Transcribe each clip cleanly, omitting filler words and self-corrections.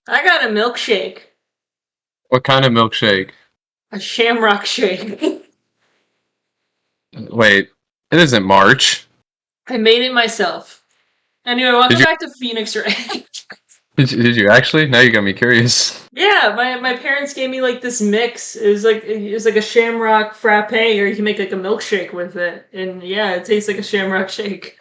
I got a milkshake. What kind of milkshake? A shamrock shake. Wait, it isn't March. I made it myself. Anyway, Did welcome you? back to Phoenix Wright. Did you actually? Now you got me curious. Yeah, my parents gave me like this mix. It was like a shamrock frappe, or you can make like a milkshake with it, and yeah, it tastes like a shamrock shake.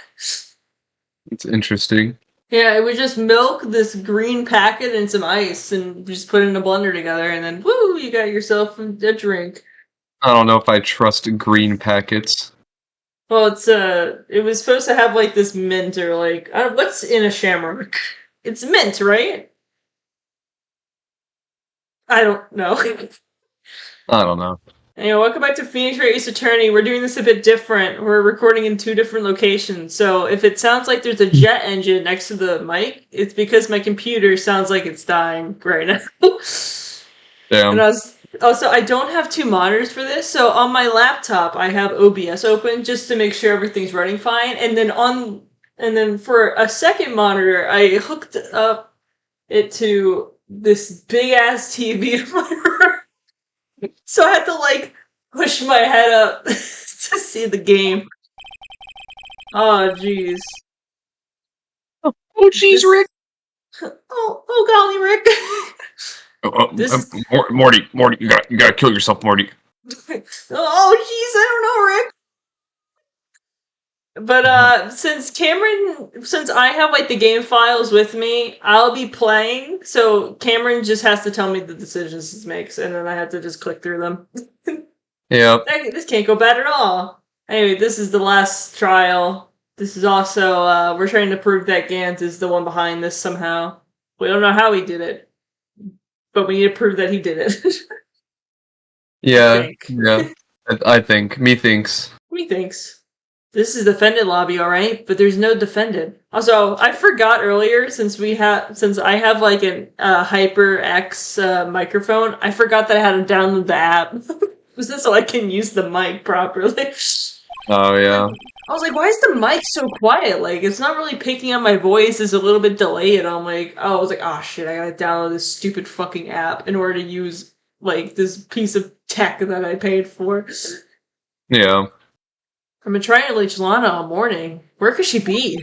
It's interesting. Yeah, it was just milk, this green packet, and some ice, and just put it in a blender together, and then woo, you got yourself a drink. I don't know if I trust green packets. Well, it was supposed to have like this mint or like what's in a shamrock? It's mint, right? I don't know. I don't know. Anyway, welcome back to Phoenix Wright Ace Attorney. We're doing this a bit different. We're recording in 2 different locations. So if it sounds like there's a jet engine next to the mic, it's because my computer sounds like it's dying right now. Damn. And also, I don't have 2 monitors for this, so on my laptop I have OBS open just to make sure everything's running fine. And then for a second monitor, I hooked up it to this big ass TV in my room. So I had to like push my head up to see the game. Oh jeez. Oh jeez, Rick. Oh golly, Rick. Morty, you gotta kill yourself, Morty. Oh jeez, I don't know, Rick. But since I have like the game files with me, I'll be playing. So Cameron just has to tell me the decisions he makes, and then I have to just click through them. Yeah. This can't go bad at all. Anyway, this is the last trial. This is also we're trying to prove that Gant is the one behind this somehow. We don't know how he did it, but we need to prove that he did it. Yeah. Yeah. I think. Methinks. Methinks. This is defendant lobby, all right, but there's no defendant. Also, I forgot earlier since I have like an HyperX microphone. I forgot that I had to download the app. Was this so I can use the mic properly? Oh yeah. I was like, why is the mic so quiet? Like, it's not really picking up my voice. It's a little bit delayed. I'm like, I was like, oh shit, I gotta download this stupid fucking app in order to use like this piece of tech that I paid for. Yeah. I've been trying to reach Lana all morning. Where could she be?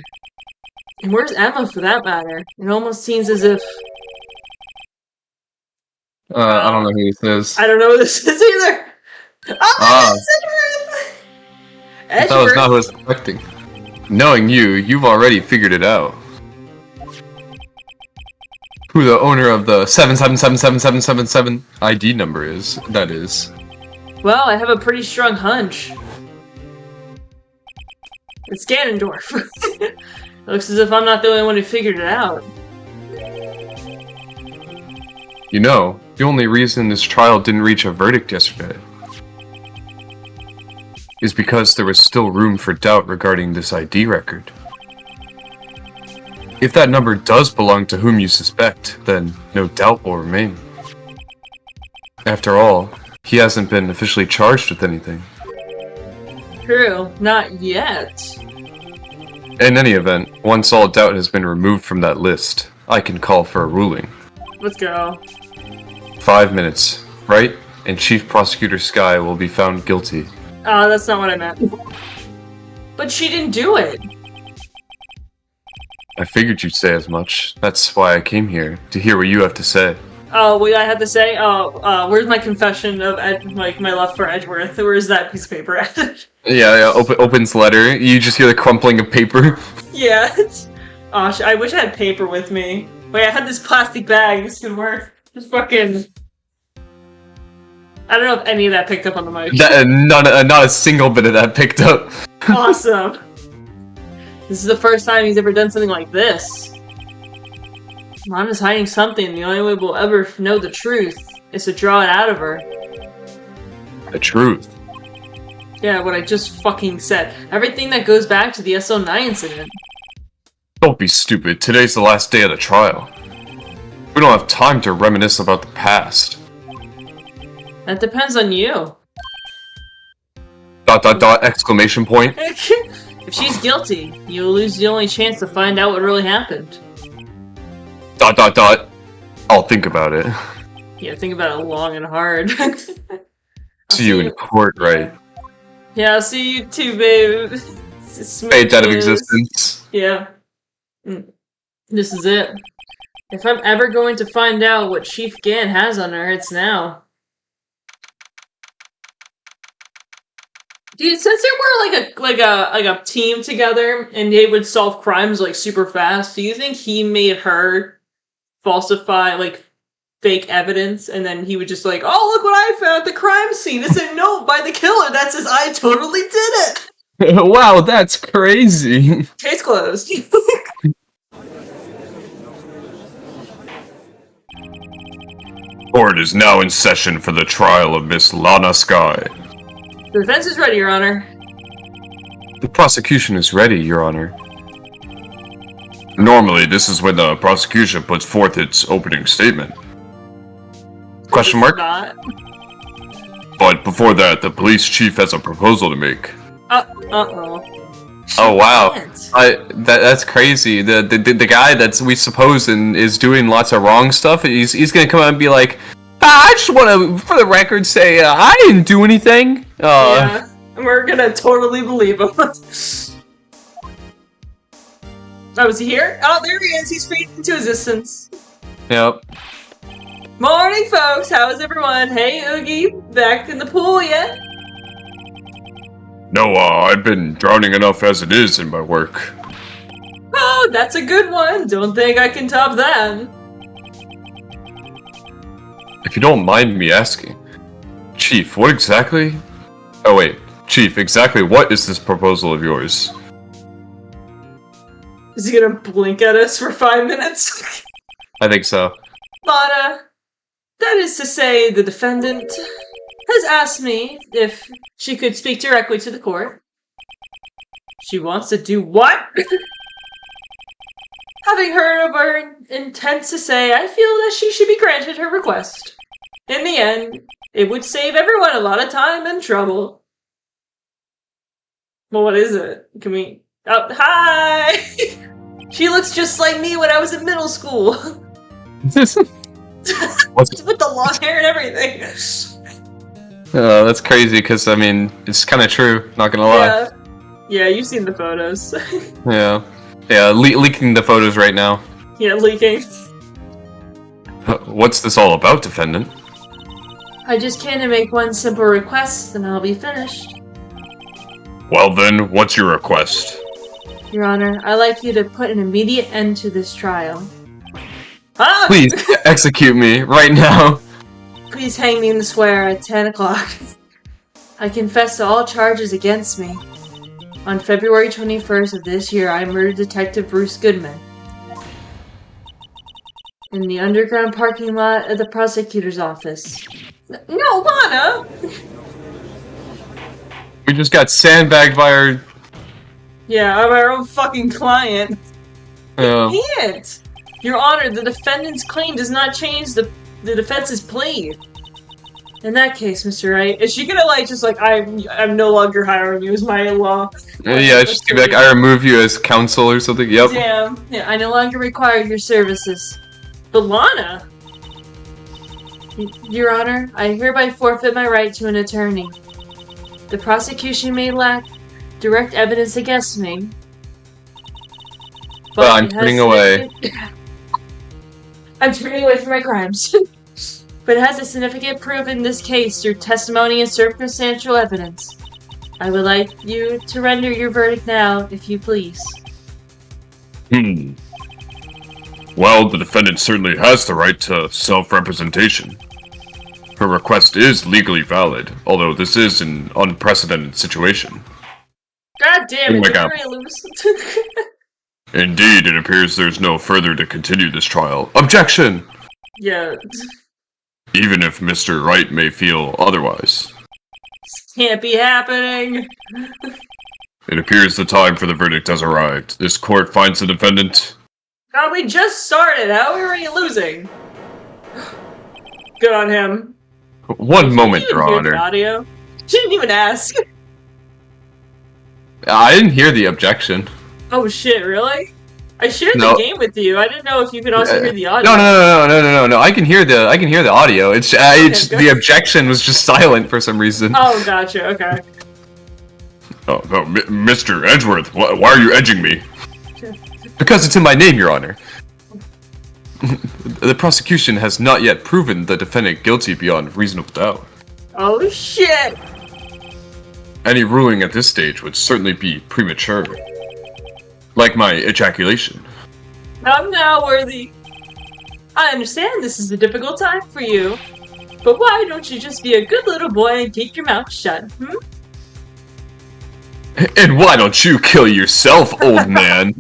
And where's Emma, for that matter? It almost seems as if... I don't know who this is. I don't know who this is either! Oh, it's Edgeworth! That was not who I was expecting. Knowing you've already figured it out. Who the owner of the 7777777 ID number is, that is. Well, I have a pretty strong hunch. It's Ganondorf. Looks as if I'm not the only one who figured it out. You know, the only reason this trial didn't reach a verdict yesterday is because there was still room for doubt regarding this ID record. If that number does belong to whom you suspect, then no doubt will remain. After all, he hasn't been officially charged with anything. True, not yet. In any event, once all doubt has been removed from that list, I can call for a ruling. Let's go. 5 minutes. Wright and Chief Prosecutor Skye will be found guilty. Oh, that's not what I meant. But she didn't do it. I figured you'd say as much. That's why I came here, to hear what you have to say. Oh, what I had to say? Where's my confession of my love for Edgeworth? Where's that piece of paper at? Yeah, opens letter. You just hear the crumpling of paper. Yeah. Oh, I wish I had paper with me. Wait, I had this plastic bag. This could work. Just fucking... I don't know if any of that picked up on the mic. Not a single bit of that picked up. Awesome. This is the first time he's ever done something like this. Lana's hiding something. The only way we'll ever know the truth is to draw it out of her. The truth? Yeah, what I just fucking said. Everything that goes back to the SO9 incident. Don't be stupid. Today's the last day of the trial. We don't have time to reminisce about the past. That depends on you. ... Exclamation point. If she's guilty, you'll lose the only chance to find out what really happened. I'll think about it. Yeah, think about it long and hard. See you in court, right? Yeah, I'll see you too, babe. Fades out of existence. Yeah. This is it. If I'm ever going to find out what Chief Gan has on her, it's now. Dude, since they were like a team together and they would solve crimes like super fast, do you think he made her falsify like fake evidence and then he would just like, oh look what I found at the crime scene. It's a note by the killer that says I totally did it. Wow, that's crazy. Case closed. Court is now in session for the trial of Miss Lana Sky. The defense is ready, Your Honor. The prosecution is ready, Your Honor. Normally, this is when the prosecution puts forth its opening statement. Question mark? Not. But before that, the police chief has a proposal to make. Uh-oh. Oh wow, that's crazy. The guy that's we suppose is doing lots of wrong stuff. He's gonna come out and be like, I just want to, for the record, say I didn't do anything. Yeah, and we're gonna totally believe him. Oh, is he here? Oh, there he is. He's fading into existence. Yep. Morning, folks. How is everyone? Hey, Oogie, back in the pool yet? No, I've been drowning enough as it is in my work. Oh, that's a good one. Don't think I can top that. If you don't mind me asking, Chief, what exactly? Oh wait, Chief, exactly what is this proposal of yours? Is he gonna blink at us for 5 minutes? I think so. Lana, that is to say, the defendant has asked me if she could speak directly to the court. She wants to do what? Having heard of her intent to say, I feel that she should be granted her request. In the end, it would save everyone a lot of time and trouble. Well, what is it? Can we... Oh, hi! She looks just like me when I was in middle school. What's... With the long hair and everything. That's crazy, because, I mean, it's kind of true, not gonna lie. Yeah, you've seen the photos. Yeah. Yeah, leaking the photos right now. Yeah, leaking. What's this all about, defendant? I just came to make one simple request, and I'll be finished. Well then, what's your request? Your Honor, I'd like you to put an immediate end to this trial. Ah! Please, execute me, right now. Please hang me in the square at 10 o'clock. I confess to all charges against me. On February 21st of this year, I murdered Detective Bruce Goodman in the underground parking lot of the prosecutor's office. No, Lana! We just got sandbagged by our... Yeah, I'm our own fucking client. Yeah. You can't! Your Honor, the defendant's claim does not change the defense's plea. In that case, Mr. Wright, is she gonna like just like I'm no longer hiring you as my in-law? Yeah, it's just like I remove you as counsel or something. Yep. Damn. Yeah, I no longer require your services. But Lana, Your Honor, I hereby forfeit my right to an attorney. The prosecution may lack direct evidence against me. But I'm turning away. I'm turning away from my crimes. But it has a significant proof in this case through testimony and circumstantial evidence. I would like you to render your verdict now, if you please. Well, the defendant certainly has the right to self-representation. Her request is legally valid, although this is an unprecedented situation. God damn it, Oh my did God. I lose? Indeed, it appears there's no further to continue this trial. Objection! Yeah. Even if Mr. Wright may feel otherwise. Can't be happening. It appears the time for the verdict has arrived. This court finds the defendant... God, we just started. How are we already losing? Good on him. One moment, Did you Your even hear Honor. the audio? She didn't even ask. I didn't hear the objection. Oh shit, really? I shared the No. game with you. I didn't know if you could also hear the audio. No. I can hear the audio. It's good. the objection was just silent for some reason. Oh, gotcha. Okay. Oh, Mr. Edgeworth, why are you edging me? Because it's in my name, Your Honor. The prosecution has not yet proven the defendant guilty beyond reasonable doubt. Oh shit! Any ruling at this stage would certainly be premature. Like my ejaculation. I'm now worthy. I understand this is a difficult time for you, but why don't you just be a good little boy and keep your mouth shut, hmm? And why don't you kill yourself, old man?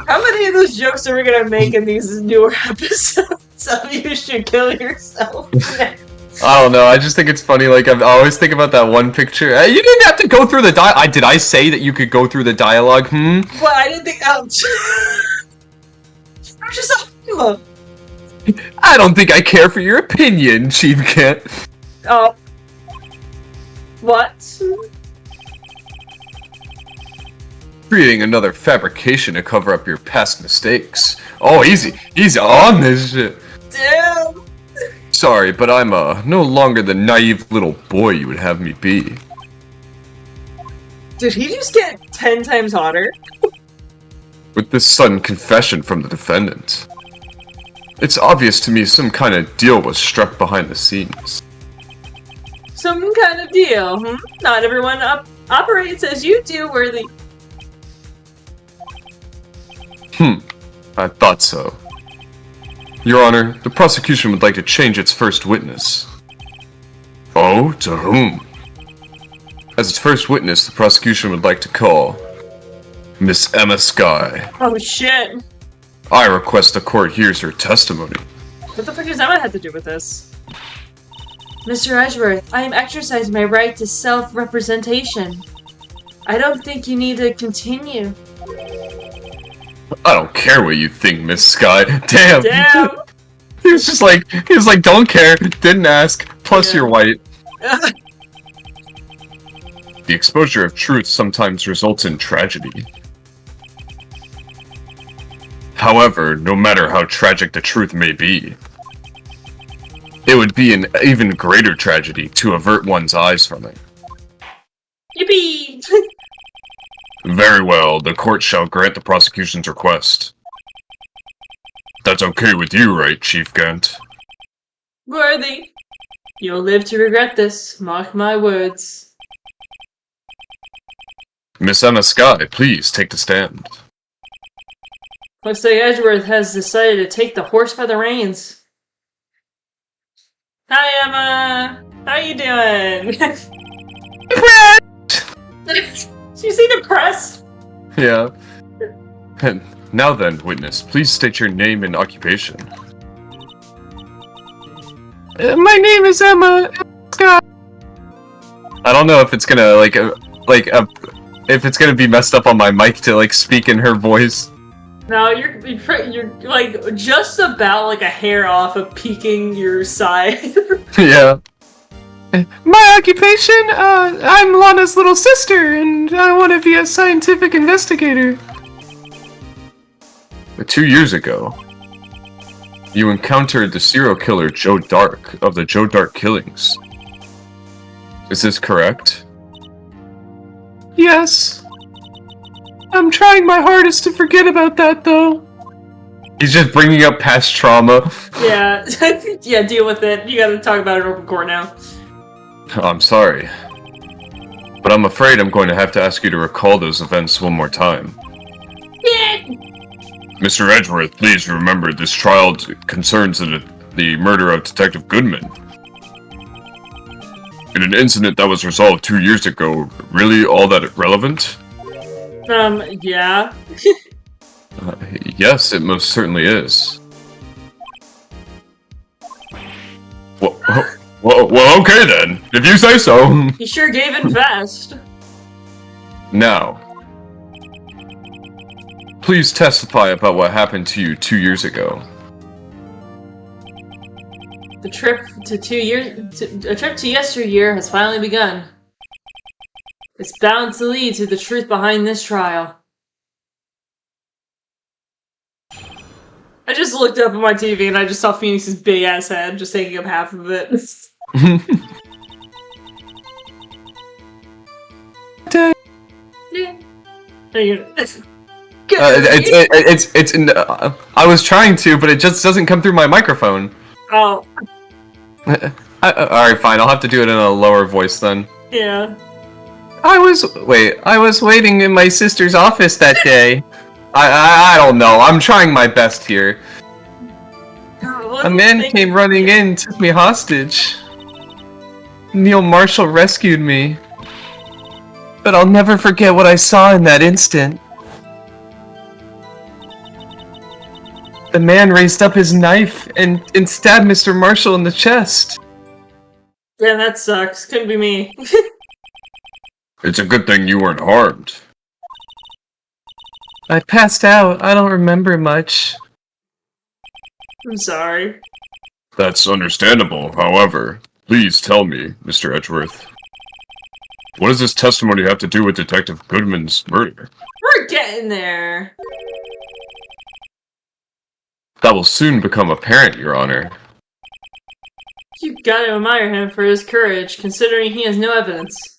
How many of those jokes are we gonna make in these newer episodes of you should kill yourself? I don't know, I just think it's funny, like, I always think about that one picture. You didn't have to go through the did I say that you could go through the dialogue, Well, I didn't think, I'm just I don't think I care for your opinion, Chief Kent. Oh. What? Creating another fabrication to cover up your past mistakes. Oh, easy on this shit. Damn. Sorry, but I'm no longer the naive little boy you would have me be. Did he just get 10 times hotter? With this sudden confession from the defendant, it's obvious to me some kind of deal was struck behind the scenes. Some kind of deal, hmm? Not everyone operates as you do, Worthy. I thought so. Your Honor, the prosecution would like to change its first witness. Oh, to whom? As its first witness, the prosecution would like to call Miss Emma Skye. Oh shit. I request the court hears her testimony. What the fuck does Emma have to do with this? Mr. Edgeworth, I am exercising my right to self-representation. I don't think you need to continue. I don't care what you think, Miss Skye. Damn! He was like, don't care, didn't ask, plus you're white. The exposure of truth sometimes results in tragedy. However, no matter how tragic the truth may be, it would be an even greater tragedy to avert one's eyes from it. Yippee! Very well, the court shall grant the prosecution's request. That's okay with you, right, Chief Gant? Worthy. You'll live to regret this, mark my words. Miss Emma Skye, please take the stand. Looks like Edgeworth has decided to take the horse by the reins. Hi, Emma! How you doing? You seem depressed. Yeah. And now then, witness, please state your name and occupation. My name is Emma Scott. I don't know if it's gonna if it's gonna be messed up on my mic to like speak in her voice. No, you're like just about like a hair off of peeking your side. Yeah. My occupation? I'm Lana's little sister, and I want to be a scientific investigator. 2 years ago, you encountered the serial killer Joe Dark of the Joe Dark killings. Is this correct? Yes. I'm trying my hardest to forget about that, though. He's just bringing up past trauma. Yeah, yeah, deal with it. You gotta talk about it in open court now. I'm sorry, but I'm afraid I'm going to have to ask you to recall those events one more time. Yeah. Mr. Edgeworth, please remember this trial concerns the murder of Detective Goodman. In an incident that was resolved 2 years ago, really all that relevant? Yeah. Yes, it most certainly is. Well, okay then, if you say so. He sure gave in fast. Now, please testify about what happened to you 2 years ago. The trip a trip to yesteryear has finally begun. It's bound to lead to the truth behind this trial. I just looked up at my TV and I just saw Phoenix's big ass head just taking up half of it. I was trying to, but it just doesn't come through my microphone. Oh. Alright, fine. I'll have to do it in a lower voice then. Yeah. I was waiting in my sister's office that day. I don't know. I'm trying my best here. A man came running in, took me hostage. Neil Marshall rescued me. But I'll never forget what I saw in that instant. The man raised up his knife and stabbed Mr. Marshall in the chest. Yeah, that sucks. Couldn't be me. It's a good thing you weren't harmed. I passed out. I don't remember much. I'm sorry. That's understandable, however. Please tell me, Mr. Edgeworth. What does this testimony have to do with Detective Goodman's murder? We're getting there. That will soon become apparent, Your Honor. You've got to admire him for his courage, considering he has no evidence.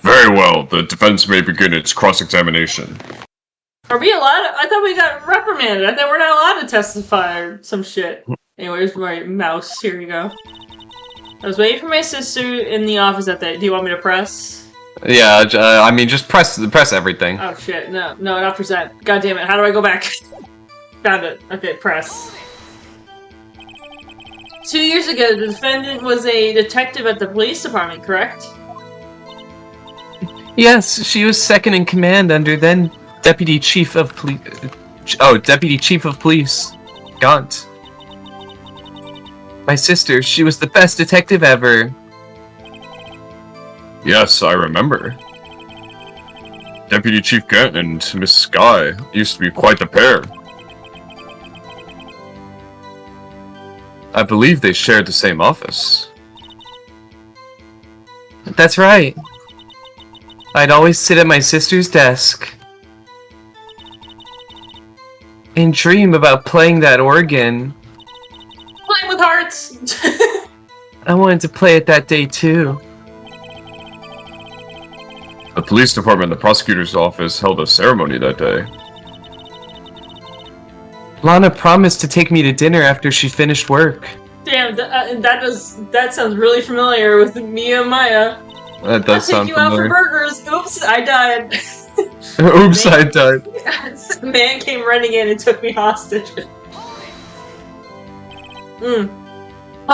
Very well, the defense may begin its cross-examination. Are we allowed? I thought we got reprimanded. I thought we're not allowed to testify or some shit. Anyways, my mouse. Here you go. I was waiting for my sister in the office that day. Do you want me to press? Yeah, I mean, just press everything. Oh shit, no, not present. God damn it, how do I go back? Found it. Okay, press. 2 years ago, the defendant was a detective at the police department, correct? Yes, she was second in command under then Deputy Chief of Police. Deputy Chief of Police, Gaunt. My sister, she was the best detective ever. Yes, I remember. Deputy Chief Gant and Miss Skye used to be quite the pair. I believe they shared the same office. That's right. I'd always sit at my sister's desk and dream about playing that organ. Playing with hearts! I wanted to play it that day too. The police department and the prosecutor's office held a ceremony that day. Lana promised to take me to dinner after she finished work. Damn, that sounds really familiar with Mia and Maya. That does sound familiar. I'll take you familiar. out for burgers. Oops, I died. Oops, I died. A man came running in and took me hostage. A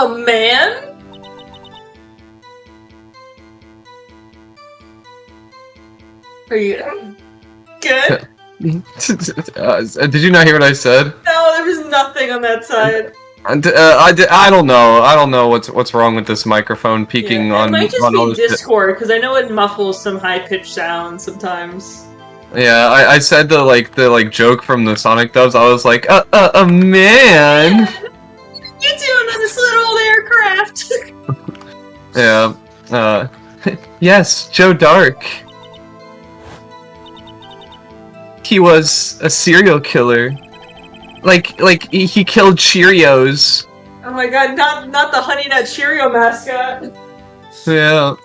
man? Are you good? Did you not hear what I said? No, there was nothing on that side. I don't know. I don't know what's wrong with this microphone peaking on. It might just on all be this Discord because I know it muffles some high pitched sounds sometimes. Yeah, I said the joke from the Sonic Dubs. I was like, a man. You doing on this little old aircraft? Yeah. Yes, Joe Dark. He was a serial killer. Like he killed Cheerios. Oh my god, not the Honey Nut Cheerio mascot. Yeah.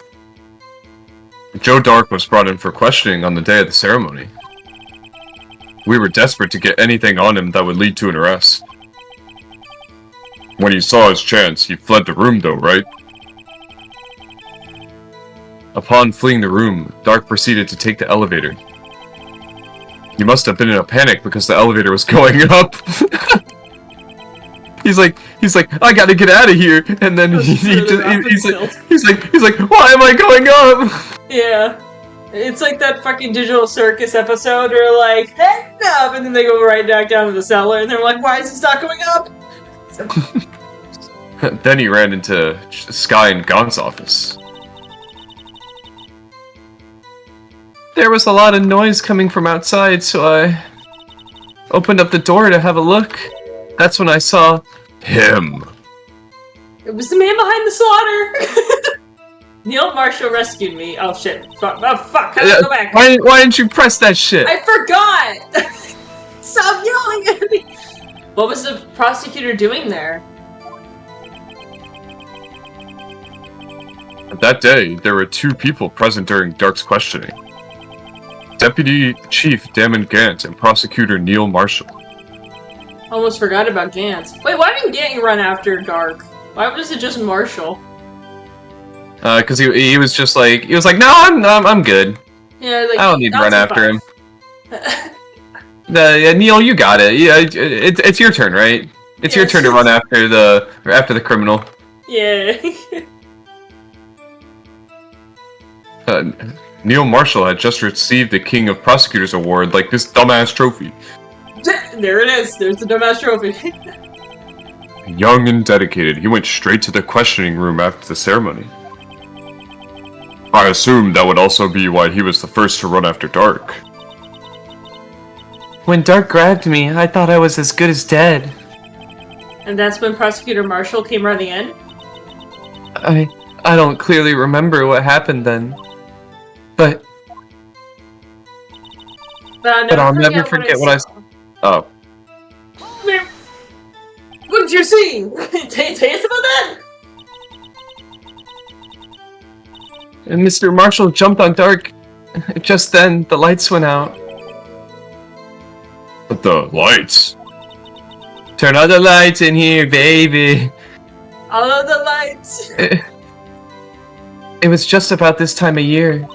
Joe Dark was brought in for questioning on the day of the ceremony. We were desperate to get anything on him that would lead to an arrest. When he saw his chance, he fled the room though, right? Upon fleeing the room, Dark proceeded to take the elevator. He must have been in a panic because the elevator was going up. He's like, I gotta get out of here, and then he's like, why am I going up? Yeah, it's like that fucking Digital Circus episode where like, heck up, and then they go right back down to the cellar, and they're like, why is this not going up? Then he ran into Skye and Gaunt's office. There was a lot of noise coming from outside, so I opened up the door to have a look. That's when I saw him. It was the man behind the slaughter. Neil Marshall rescued me. Oh shit! Oh fuck! How do I go back? Why didn't you press that shit? I forgot. Stop yelling at me! What was the prosecutor doing there? That day, there were 2 people present during Dark's questioning. Deputy Chief Damon Gant and Prosecutor Neil Marshall. Almost forgot about Gant. Wait, why didn't Gant run after Dark? Why was it just Marshall? Because he was just like, he was like, no, I'm good. Yeah, like, I don't need to run after him. Yeah, Neil, you got it. Yeah, it's your turn, right? It's your turn to run after the criminal. Yeah. Neil Marshall had just received the King of Prosecutors Award, like this dumbass trophy. There it is. There's the dumbass trophy. Young and dedicated, he went straight to the questioning room after the ceremony. I assumed that would also be why he was the first to run after Dark. When Dark grabbed me, I thought I was as good as dead. And that's when Prosecutor Marshall came running in? I don't clearly remember what happened then. But I'll never forget what I saw. Oh. What did you see? Tell us about that? And Mr. Marshall jumped on Dark. Just then, the lights went out. But the lights? Turn all the lights in here, baby. All of the lights. It was just about this time of year.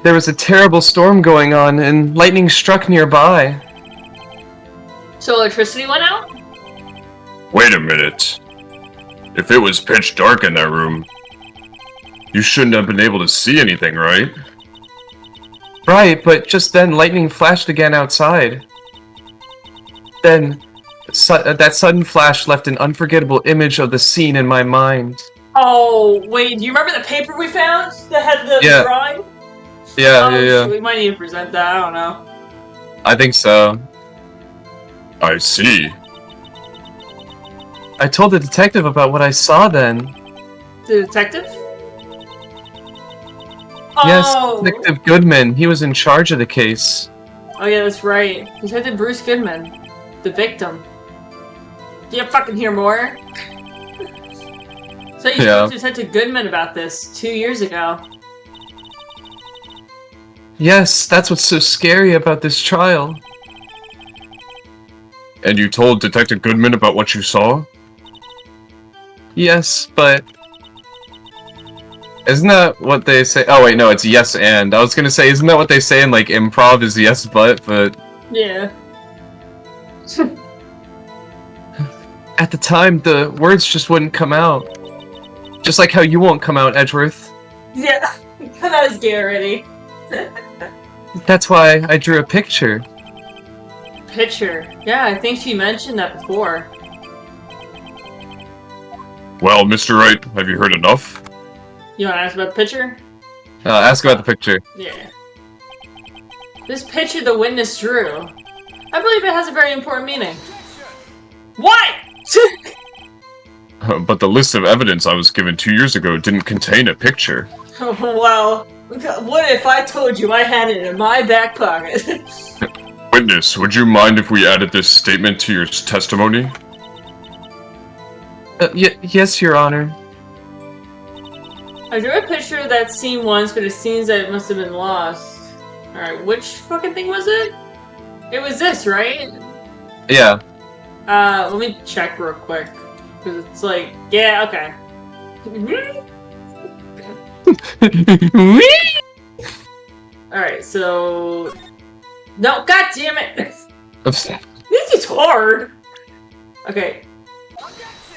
There was a terrible storm going on, and lightning struck nearby. So electricity went out? Wait a minute. If it was pitch dark in that room, you shouldn't have been able to see anything, right? Right, but just then lightning flashed again outside. Then, that sudden flash left an unforgettable image of the scene in my mind. Oh, wait, do you remember the paper we found that had the drawing? Yeah. We might need to present that, I don't know. I think so. I see. I told the detective about what I saw then. The detective? Yes, Oh. Detective Goodman. He was in charge of the case. Oh yeah, that's right. Detective Bruce Goodman. The victim. Do you fucking hear more? So you spoke to Detective Goodman about this 2 years ago. Yes, that's what's so scary about this trial. And you told Detective Goodman about what you saw? Yes, but... Isn't that what they say? Oh wait, no, it's yes and. I was gonna say, isn't that what they say in like improv is yes but? Yeah. At the time, the words just wouldn't come out. Just like how you won't come out, Edgeworth. Yeah, come out as gay already. That's why I drew a picture. Picture? Yeah, I think she mentioned that before. Well, Mr. Wright, have you heard enough? You want to ask about the picture? Ask about the picture. Yeah. This picture the witness drew. I believe it has a very important meaning. What? But the list of evidence I was given 2 years ago didn't contain a picture. Well, what if I told you I had it in my back pocket? Witness, would you mind if we added this statement to your testimony? Yes, Your Honor. I drew a picture of that scene once, but it seems that it must have been lost. Alright, which fucking thing was it? It was this, right? Yeah. Let me check real quick. Because it's like, yeah, okay. Alright, so... No, god damn it! This is hard! Okay.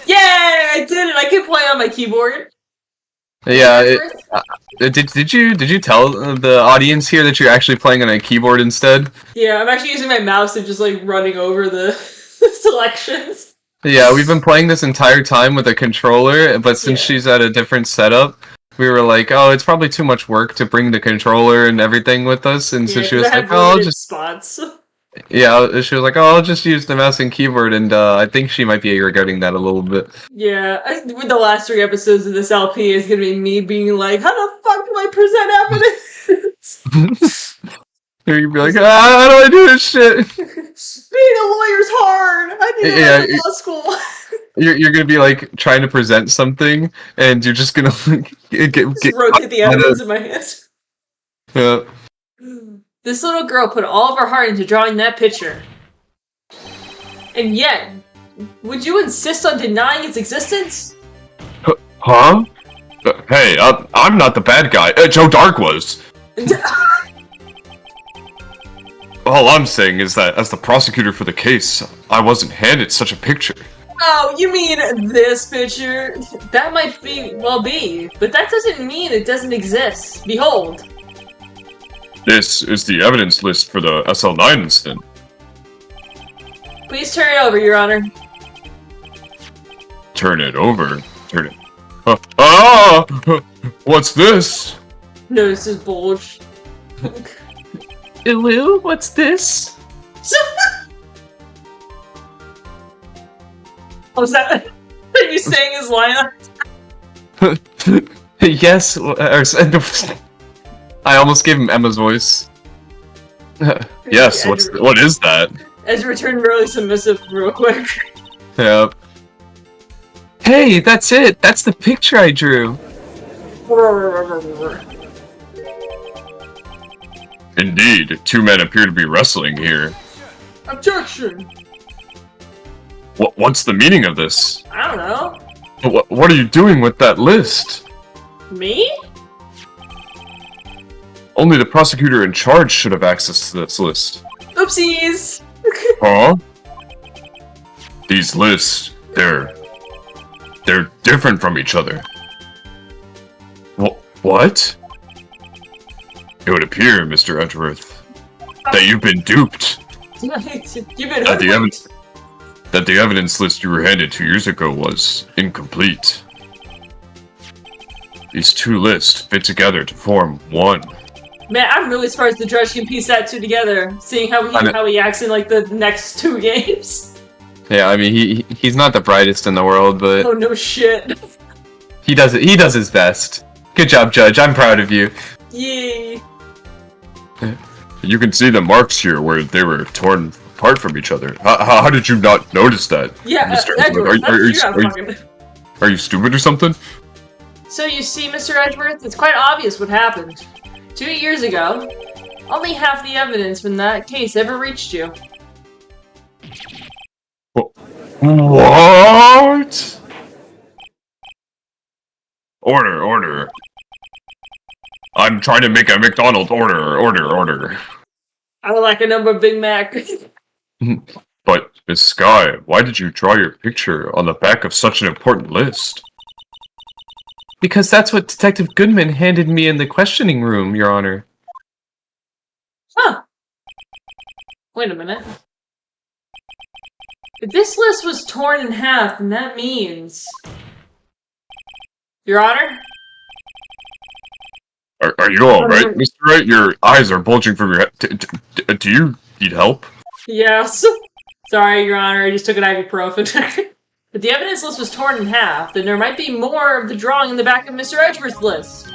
Yay! I did it! I can play on my keyboard. Yeah, did you tell the audience here that you're actually playing on a keyboard instead? Yeah, I'm actually using my mouse and just like running over the selections. Yeah, we've been playing this entire time with a controller, but since she's at a different setup, we were like, oh, it's probably too much work to bring the controller and everything with us, and so she was like, oh, I'll just... spots. Yeah, she was like, oh, I'll just use the mouse and keyboard, and I think she might be regretting that a little bit. Yeah, with the last 3 episodes of this LP is gonna be me being like, how the fuck do I present evidence? Or you'd be like, how do I do this shit? Being a lawyer's hard. I need to go to law school. You're gonna be like trying to present something, and you're just gonna get rotate the evidence in my hands. Yeah. This little girl put all of her heart into drawing that picture. And yet, would you insist on denying its existence? Huh? Hey, I'm not the bad guy. Joe Dark was. All I'm saying is that, as the prosecutor for the case, I wasn't handed such a picture. Oh, you mean this picture? That might well be, but that doesn't mean it doesn't exist. Behold. This is the evidence list for the SL9 incident. Please turn it over, Your Honor. Turn it over? Turn it... What's this? Notice his bulge. Ew, what's this? Oh, is that... Are you saying his line? Yes, I almost gave him Emma's voice. Yes, what is that? Ezra turned really submissive real quick. Yep. Hey, that's it! That's the picture I drew! Indeed, two men appear to be wrestling here. Objection! What's the meaning of this? I don't know. What are you doing with that list? Me? Only the prosecutor in charge should have access to this list. Oopsies! Huh? These lists, they're different from each other. What? It would appear, Mr. Edgeworth, that you've been duped. That the evidence list you were handed 2 years ago was incomplete. These two lists fit together to form one. Man, I'm really surprised the judge can piece that two together, seeing how he acts in like the next 2 games. Yeah, I mean he's not the brightest in the world, but oh no shit. He does his best. Good job, Judge. I'm proud of you. Yay. You can see the marks here where they were torn apart from each other. How did you not notice that? Yeah, Mr. Edgeworth, are you stupid or something? So you see, Mr. Edgeworth, it's quite obvious what happened. 2 years ago, only half the evidence from that case ever reached you. What? Order. I'm trying to make a McDonald's order. I would like a number of Big Mac. But, Miss Sky, why did you draw your picture on the back of such an important list? Because that's what Detective Goodman handed me in the questioning room, Your Honor. Huh. Wait a minute. If this list was torn in half, then that means... Your Honor? Are you alright, Mr. Wright? Your eyes are bulging from your head. Do you need help? Yes. Sorry, Your Honor, I just took an ibuprofen. If the evidence list was torn in half, then there might be more of the drawing in the back of Mr. Edgeworth's list.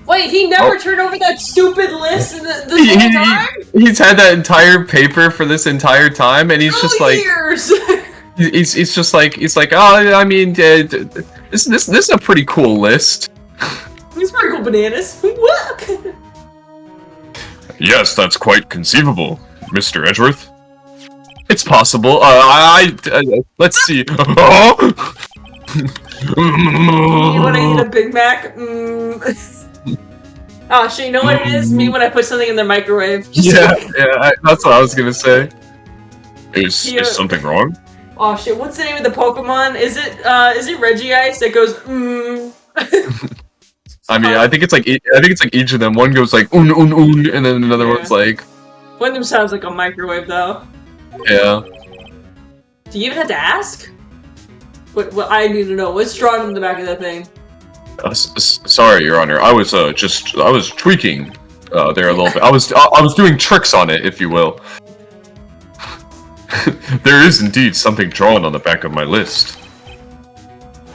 Wait, he never turned over that stupid list in this whole time? He's had that entire paper for this entire time, and he's just like... years! he's just like, oh, I mean, this is a pretty cool list. These pretty cool bananas. What? Yes, that's quite conceivable, Mr. Edgeworth. It's possible. Let's see. You want to eat a Big Mac? Oh, shit, you know what it is? Me when I put something in the microwave. Yeah, that's what I was gonna say. Is something wrong? Oh shit, what's the name of the Pokemon? Is it Regice that goes I mean, I think it's like each of them. One goes like and then another one's like. One of them sounds like a microwave though. Yeah. Do you even have to ask? What I need to know. What's drawn in the back of that thing? Sorry, Your Honor. I was tweaking there a little bit. I was doing tricks on it, if you will. There is indeed something drawn on the back of my list.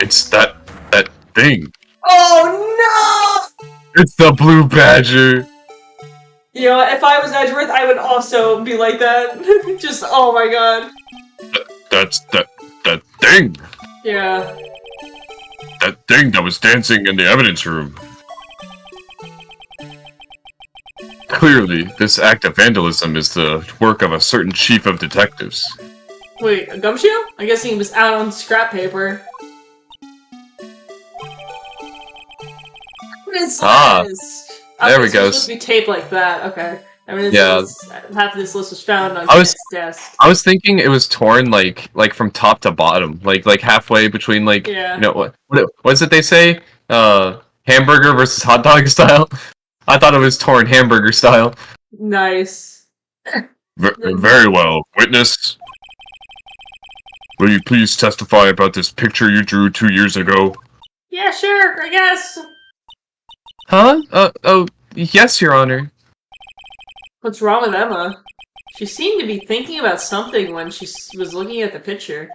It's that thing. Oh no! It's the blue badger. You know, if I was Edgeworth, I would also be like that. Just, oh my god. That's that thing. Yeah. That thing that was dancing in the evidence room. Clearly, this act of vandalism is the work of a certain chief of detectives. Wait, a gumshoe? I'm guessing he was out on scrap paper. There we go. It's supposed to be taped like that. Okay. Half of this list was found on his desk. I was thinking it was torn like from top to bottom, like halfway between like yeah. You know what is it they say? Hamburger versus hot dog style. I thought it was torn hamburger style. Nice. Very well, witness. Will you please testify about this picture you drew 2 years ago? Yeah, sure. I guess. Huh? Oh, yes, Your Honor. What's wrong with Emma? She seemed to be thinking about something when she was looking at the picture.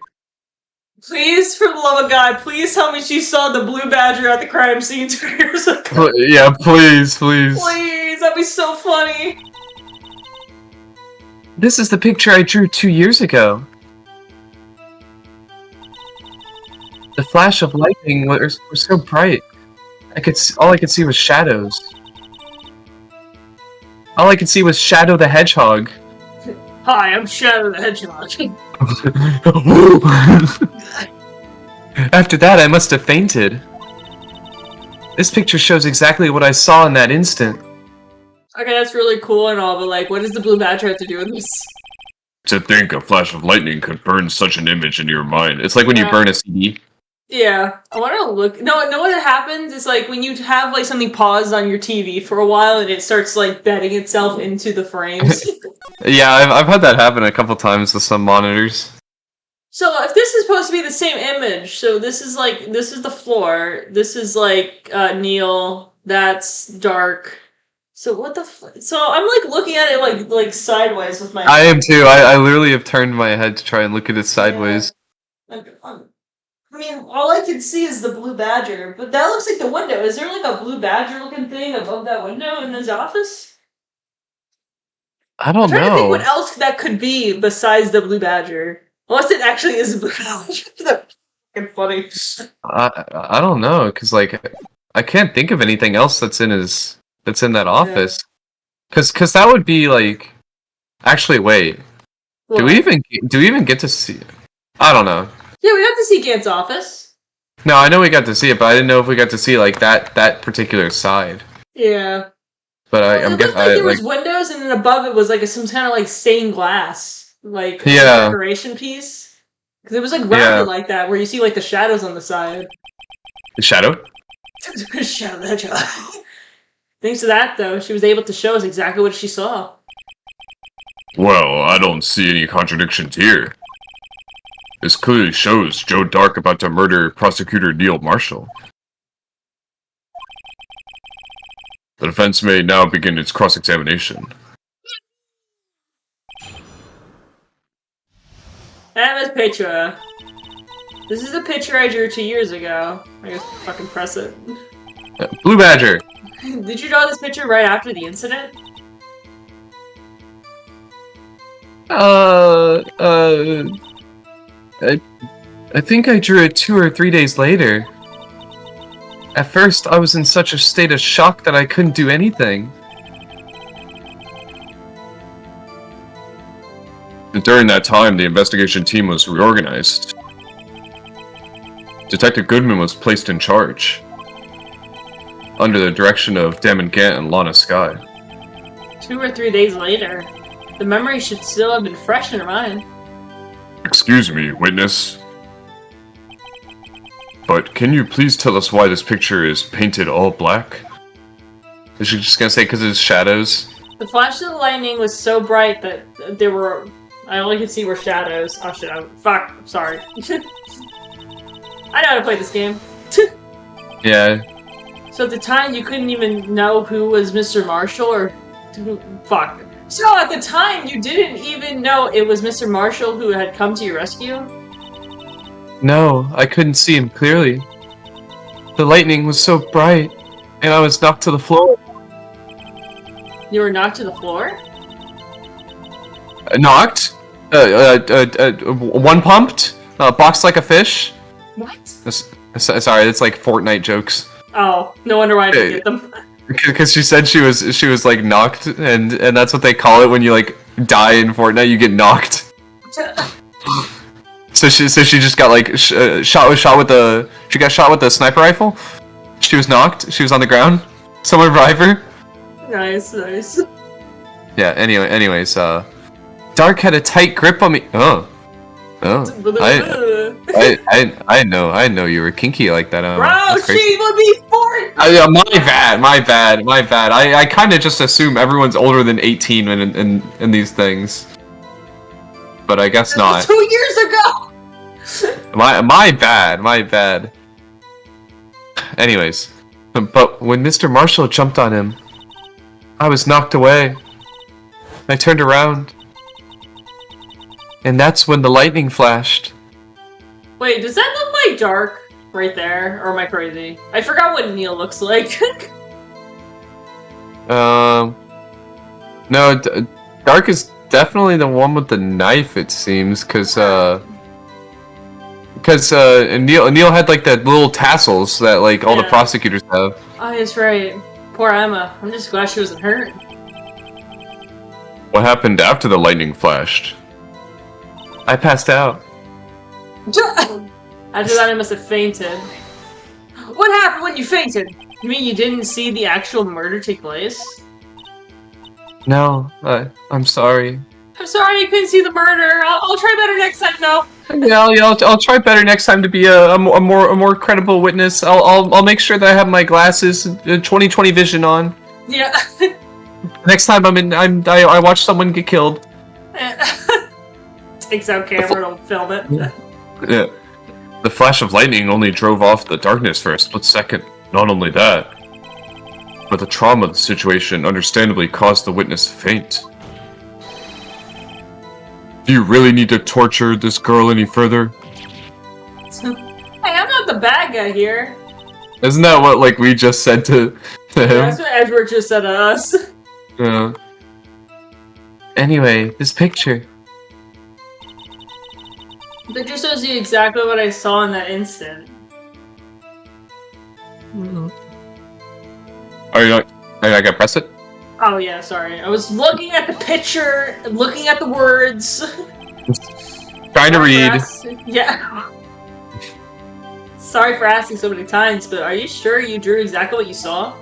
Please, for the love of God, please tell me she saw the blue badger at the crime scene 2 years ago. Yeah, please. Please, that'd be so funny. This is the picture I drew 2 years ago. The flash of lightning was so bright. All I could see was shadows. All I could see was Shadow the Hedgehog. Hi, I'm Shadow the Hedgehog. After that, I must have fainted. This picture shows exactly what I saw in that instant. Okay, that's really cool and all, but like, what does the blue badger have to do with this? To think a flash of lightning could burn such an image into your mind. It's like when you burn a CD. Yeah, I want to look. No, what happens is like when you have like something paused on your TV for a while and it starts like bedding itself into the frames. Yeah, I've had that happen a couple times with some monitors. So if this is supposed to be the same image, so this is the floor. This is like Neil. That's dark. So what the? So I'm like looking at it like sideways with my. I am too. I literally have turned my head to try and look at it sideways. Yeah. I mean, all I can see is the blue badger, but that looks like the window. Is there like a blue badger looking thing above that window in his office? I don't know. I'm trying to think what else that could be besides the blue badger. Unless it actually is a blue badger. That's fucking funny. I don't know, because like I can't think of anything else that's in that office. Because that would be like. Actually, wait. What? Do we even get to see it? I don't know. Yeah, we got to see Gant's office. No, I know we got to see it, but I didn't know if we got to see like that particular side. Yeah. But I'm guessing like there was windows, and then above it was like some kind of like stained glass, like decoration piece. Because it was like rounded like that, where you see like the shadows on the side. The shadow? Shadow the Hedgehog. Thanks to that, though, she was able to show us exactly what she saw. Well, I don't see any contradictions here. This clearly shows Joe Dark about to murder prosecutor Neil Marshall. The defense may now begin its cross-examination. And this picture. This is the picture I drew 2 years ago. I guess fucking press it. Blue Badger! Did you draw this picture right after the incident? I think I drew it 2 or 3 days later. At first, I was in such a state of shock that I couldn't do anything. During that time, the investigation team was reorganized. Detective Goodman was placed in charge, under the direction of Damon Gant and Lana Skye. 2 or 3 days later. The memory should still have been fresh in her mind. Excuse me, witness. But can you please tell us why this picture is painted all black? Is she just gonna say because it's shadows? The flash of the lightning was so bright that there were... I only could see were shadows. Oh shit, fuck, I'm sorry. I know how to play this game. Yeah. So at the time, you couldn't even know who was Mr. Marshall or... Fuck. So at the time, you didn't even know it was Mr. Marshall who had come to your rescue? No, I couldn't see him clearly. The lightning was so bright. and I was knocked to the floor. You were knocked to the floor? Knocked? One pumped? Boxed like a fish? What? Sorry, it's like Fortnite jokes. Oh, no wonder why I didn't get them. Because she said she was like knocked, and that's what they call it when you like die in Fortnite. You get knocked. So she just got like shot with the sniper rifle. She was knocked. She was on the ground. Someone revive her. Nice. Yeah. Anyways, Dark had a tight grip on me. Oh. I know you were kinky like that. Bro, she would be 40. Yeah, my bad. I kind of just assume everyone's older than 18 in these things, but I guess not. 2 years ago. My bad. Anyways, but when Mr. Marshall jumped on him, I was knocked away. I turned around, and that's when the lightning flashed. Wait, does that look like Dark right there? Or am I crazy? I forgot what Neil looks like. No, Dark is definitely the one with the knife, it seems, because Neil had like that little tassels that like all the prosecutors have. Oh, that's right. Poor Emma. I'm just glad she wasn't hurt. What happened after the lightning flashed? I passed out. After that, I must have fainted. What happened when you fainted? You mean you didn't see the actual murder take place? No, I'm sorry. I'm sorry I couldn't see the murder. I'll try better next time, though. Yeah, I'll try better next time to be a more credible witness. I'll make sure that I have my glasses, 20/20 vision on. Yeah. Next time I watch someone get killed. Takes out camera and film it. Yeah. The flash of lightning only drove off the darkness for a split second. Not only that, but the trauma of the situation understandably caused the witness to faint. Do you really need to torture this girl any further? Hey, I'm not the bad guy here. Isn't that what like we just said to him? That's what Edward just said to us. Yeah. Anyway, this picture. The picture shows you exactly what I saw in that instant. Are you not? I gotta press it? Oh yeah, sorry. I was looking at the picture, looking at the words. Trying to read. Yeah. Sorry for asking so many times, but are you sure you drew exactly what you saw?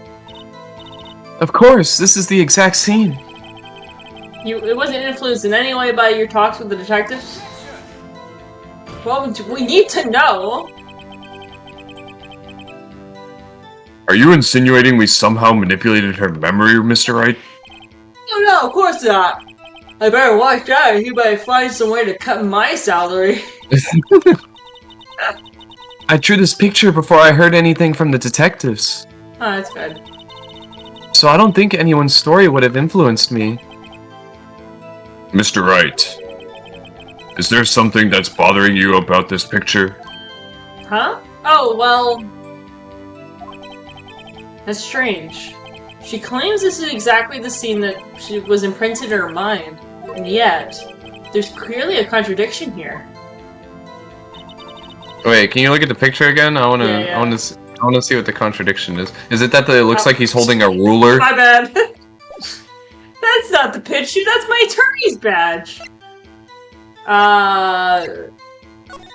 Of course, this is the exact scene. It wasn't influenced in any way by your talks with the detectives? Well, we need to know. Are you insinuating we somehow manipulated her memory, Mr. Wright? Oh no, of course not. I better watch out or he might find some way to cut my salary. I drew this picture before I heard anything from the detectives. Oh, that's good. So I don't think anyone's story would have influenced me. Mr. Wright, is there something that's bothering you about this picture? Huh? Oh, well... That's strange. She claims this is exactly the scene that was imprinted in her mind, and yet, there's clearly a contradiction here. Wait, can you look at the picture again? I wanna see what the contradiction is. Is it that it looks like he's holding a ruler? My bad. That's not the picture. That's my attorney's badge. Yeah,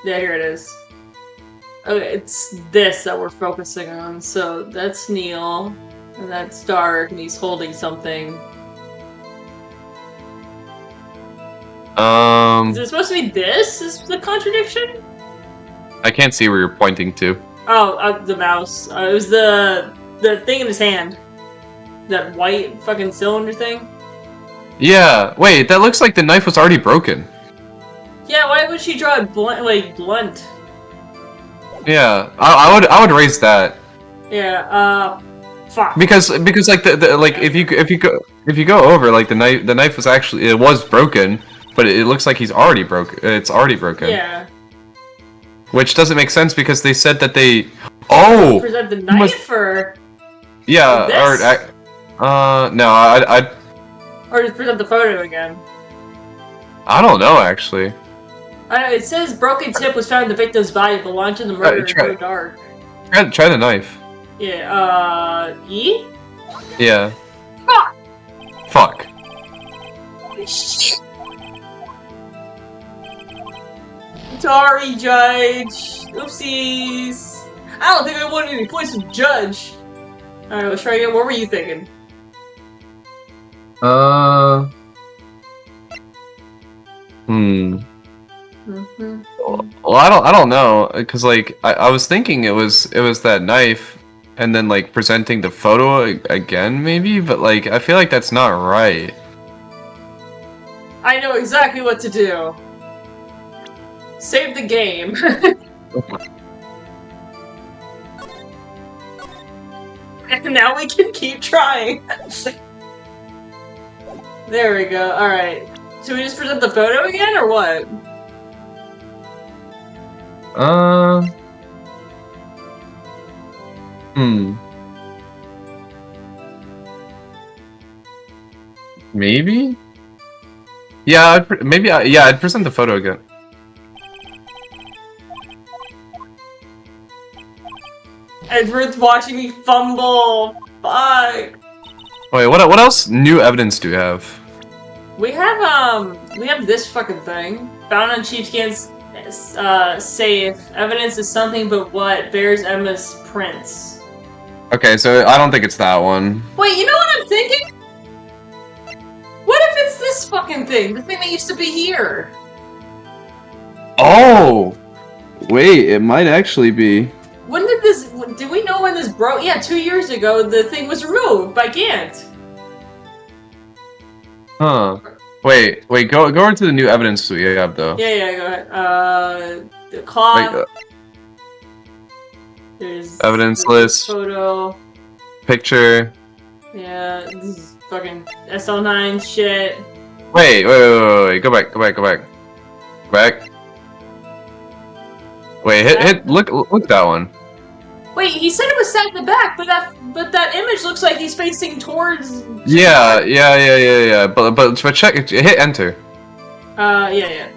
here it is. Okay, it's this that we're focusing on. So that's Neil, and that's Dark, and he's holding something. Is it supposed to be this? Is the contradiction? I can't see where you're pointing to. Oh, the mouse. It was the thing in his hand. That white fucking cylinder thing. Yeah. Wait, that looks like the knife was already broken. Yeah. Why would she draw it blunt? Yeah, I would raise that. Yeah. Fuck. Because like the like if you go over like the knife was actually it was broken, but it looks like he's already broken. It's already broken. Yeah. Which doesn't make sense because they said that they present the knife or Yeah, This? no, I Or just present the photo again? don't know actually. I know, it says broken tip was found in the victim's body, but launch in the murder go dark. Try the knife. Yeah, E? Yeah. Fuck! Fuck. Sorry, Judge. Oopsies. I don't think I wanted any points from Judge. Alright, let's try again. What were you thinking? Well, I don't know, cause like I was thinking it was that knife, and then like presenting the photo again maybe, but like I feel like that's not right. I know exactly what to do. Save the game. And now we can keep trying. There we go. Alright. Should we just present the photo again, or what? Maybe? Yeah, I'd present the photo again. Edward's watching me fumble. Fuck. Wait, what else new evidence do we have? We have this fucking thing. Found on Sheepskin's safe. Evidence is something but what bears Emma's prints. Okay, so I don't think it's that one. Wait, you know what I'm thinking? What if it's this fucking thing? The thing that used to be here? Oh! Wait, it might actually be. When did this... Do we know when this broke? Yeah, 2 years ago the thing was removed by Gant. Huh. Wait, go over to the new evidence we have, though. Yeah, go ahead. The clock. There's evidence list. Photo. Picture. Yeah, this is fucking SL9 shit. Wait. Go back. Wait, hit, look that one. Wait, he said it was set in the back, but that image looks like he's facing towards. Yeah. But check, hit enter. Yeah.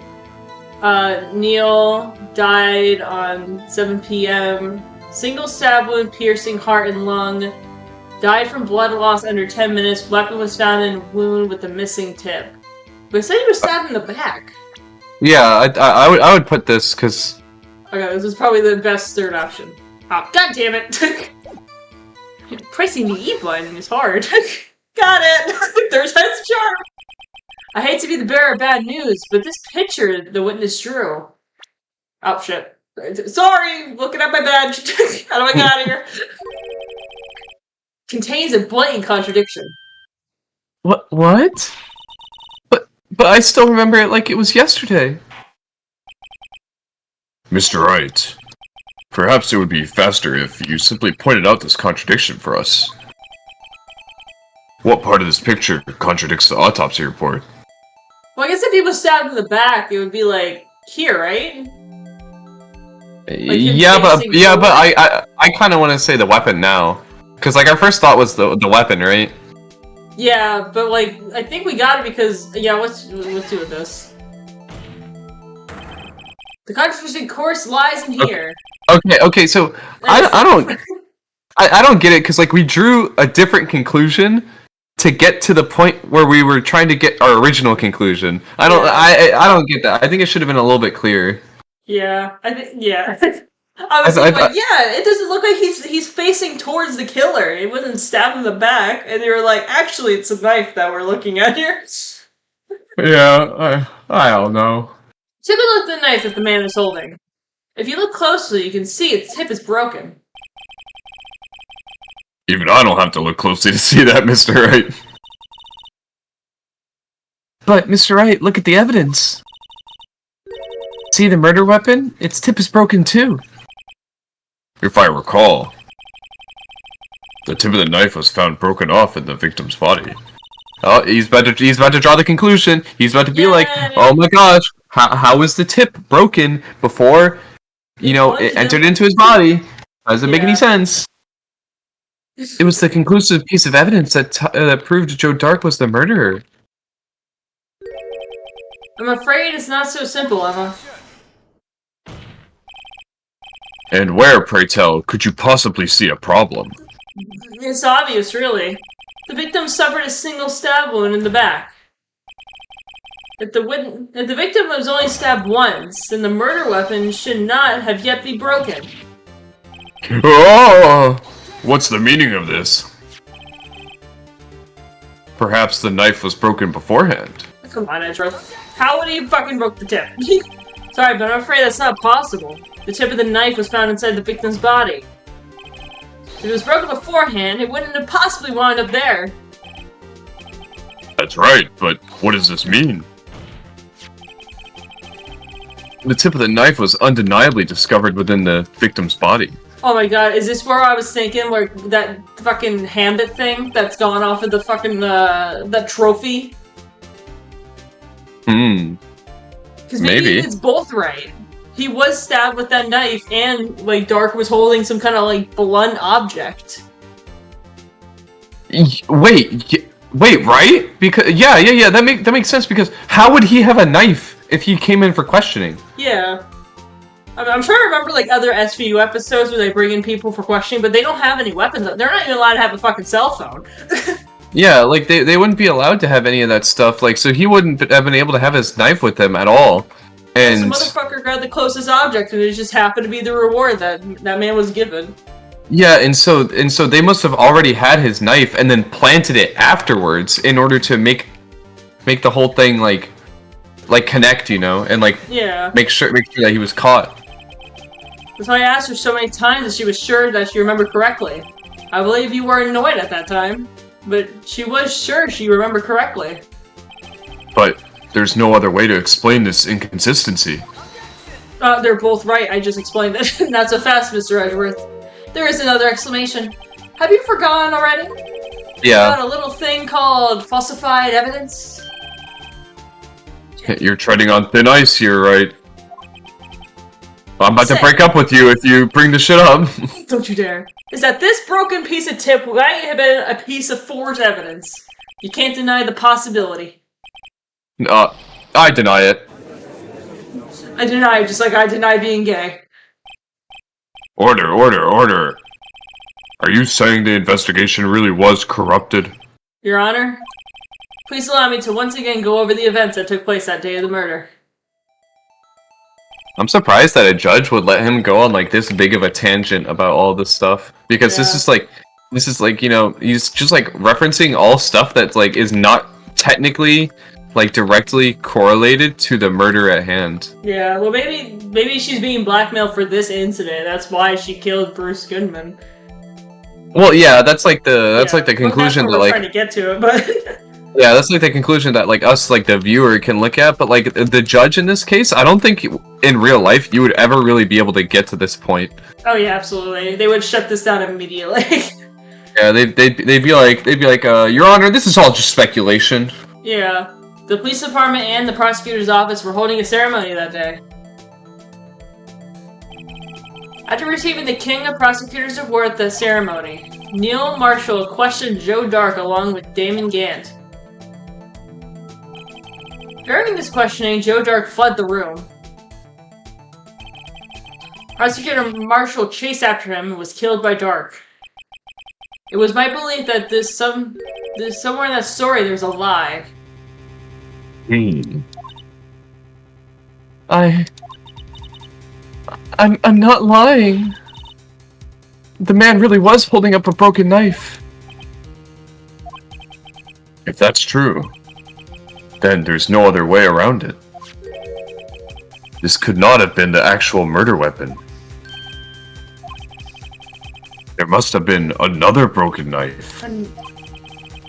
Neil died on 7 p.m. Single stab wound piercing heart and lung. Died from blood loss under 10 minutes. Weapon was found in wound with a missing tip. But it said he was stabbed in the back. Yeah, I would put this because. Okay, this is probably the best third option. Oh, god damn it! Pressing the E button is hard. Got it! There's that sharp! I hate to be the bearer of bad news, but this picture the witness drew. Oh shit. Sorry! Looking at my badge. How do I get out of here? Contains a blatant contradiction. What? But I still remember it like it was yesterday. Mr. Wright, perhaps it would be faster if you simply pointed out this contradiction for us. What part of this picture contradicts the autopsy report? Well, I guess if he was stabbed in the back, it would be like here, right? Like but I kind of want to say the weapon now, because like our first thought was the weapon, right? Yeah, but like I think we got it because let's do with this. The contradiction course lies in here. Okay. So I don't get it because like we drew a different conclusion to get to the point where we were trying to get our original conclusion. I don't get that. I think it should have been a little bit clearer. Yeah, I think I was like, it doesn't look like he's facing towards the killer. It wasn't stabbed in the back, and they were like, actually, it's a knife that we're looking at here. Yeah, I don't know. Take a look at the knife that the man is holding. If you look closely, you can see its tip is broken. Even I don't have to look closely to see that, Mr. Wright. But, Mr. Wright, look at the evidence. See the murder weapon? Its tip is broken too. If I recall, the tip of the knife was found broken off in the victim's body. Oh, he's about to draw the conclusion. He's about to be like, oh my gosh, how is the tip broken before, it entered into his body? Doesn't make any sense. It was the conclusive piece of evidence that proved Joe Dark was the murderer. I'm afraid it's not so simple, Emma. And where, pray tell, could you possibly see a problem? It's obvious, really. The victim suffered a single stab wound in the back. If the victim was only stabbed once, then the murder weapon should not have yet be broken. Oh! What's the meaning of this? Perhaps the knife was broken beforehand. Come on, Ezra. How would he fucking broke the tip? Sorry, but I'm afraid that's not possible. The tip of the knife was found inside the victim's body. If it was broken beforehand, it wouldn't have possibly wound up there. That's right, but what does this mean? The tip of the knife was undeniably discovered within the victim's body. Oh my god, is this where I was thinking, like, that fucking Hambit thing that's gone off of the fucking, that trophy? Because maybe it's both right. He was stabbed with that knife, and, like, Dark was holding some kind of, like, blunt object. Wait, right? Because yeah, that makes sense. Because how would he have a knife if he came in for questioning? Yeah. I'm trying to remember, like, other SVU episodes where they bring in people for questioning, but they don't have any weapons. They're not even allowed to have a fucking cell phone. Yeah, like, they wouldn't be allowed to have any of that stuff. Like, so he wouldn't have been able to have his knife with him at all. And some motherfucker grabbed the closest object, and it just happened to be the reward that man was given. yeah, and so they must have already had his knife and then planted it afterwards in order to make the whole thing like connect, you know, and like make sure that he was caught. That's why I asked her so many times that she was sure that she remembered correctly. I believe you were annoyed at that time, but she was sure she remembered correctly. But there's no other way to explain this inconsistency. They're both right. I just explained it. Not so fast, Mr. Edgeworth. There is another explanation. Have you forgotten already? Yeah. About a little thing called falsified evidence? You're treading on thin ice here, right? I'm about to break up with you if you bring the shit up. Don't you dare. Is that this broken piece of tip might have been a piece of forged evidence. You can't deny the possibility. I deny it. I deny it, just like I deny being gay. Order. Are you saying the investigation really was corrupted? Your Honor, please allow me to once again go over the events that took place that day of the murder. I'm surprised that a judge would let him go on like this big of a tangent about all this stuff, because this is like, you know, he's just like referencing all stuff that's like is not technically like directly correlated to the murder at hand. Yeah, well maybe she's being blackmailed for this incident. That's why she killed Bruce Goodman. Well, yeah, that's like the conclusion that like trying to get to it, but yeah, that's like the conclusion that like us, like the viewer, can look at. But like the judge in this case, I don't think in real life you would ever really be able to get to this point. Oh yeah, absolutely. They would shut this down immediately. Yeah, they'd be like, Your Honor, this is all just speculation. Yeah, the police department and the prosecutor's office were holding a ceremony that day. After receiving the King of Prosecutors Award at the ceremony, Neil Marshall questioned Joe Dark along with Damon Gant. During this questioning, Joe Dark fled the room. Prosecutor Marshall chased after him and was killed by Dark. It was my belief that somewhere in that story there's a lie. I'm not lying. The man really was holding up a broken knife. If that's true, then there's no other way around it. This could not have been the actual murder weapon. There must have been another broken knife.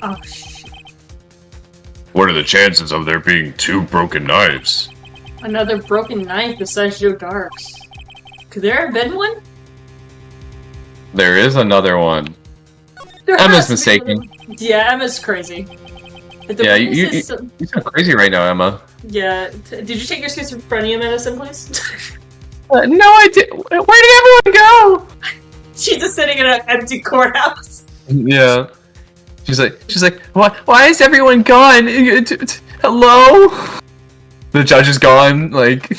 Oh shit. What are the chances of there being two broken knives? Another broken knife besides Joe Dark's. Could there have been one? There is another one. Emma's mistaken. Yeah, Emma's crazy. Yeah, you sound crazy right now, Emma. Yeah. Did you take your schizophrenia medicine, please? No, I did. Where did everyone go? She's just sitting in an empty courthouse. Yeah. She's like, why is everyone gone? Hello? The judge is gone, like...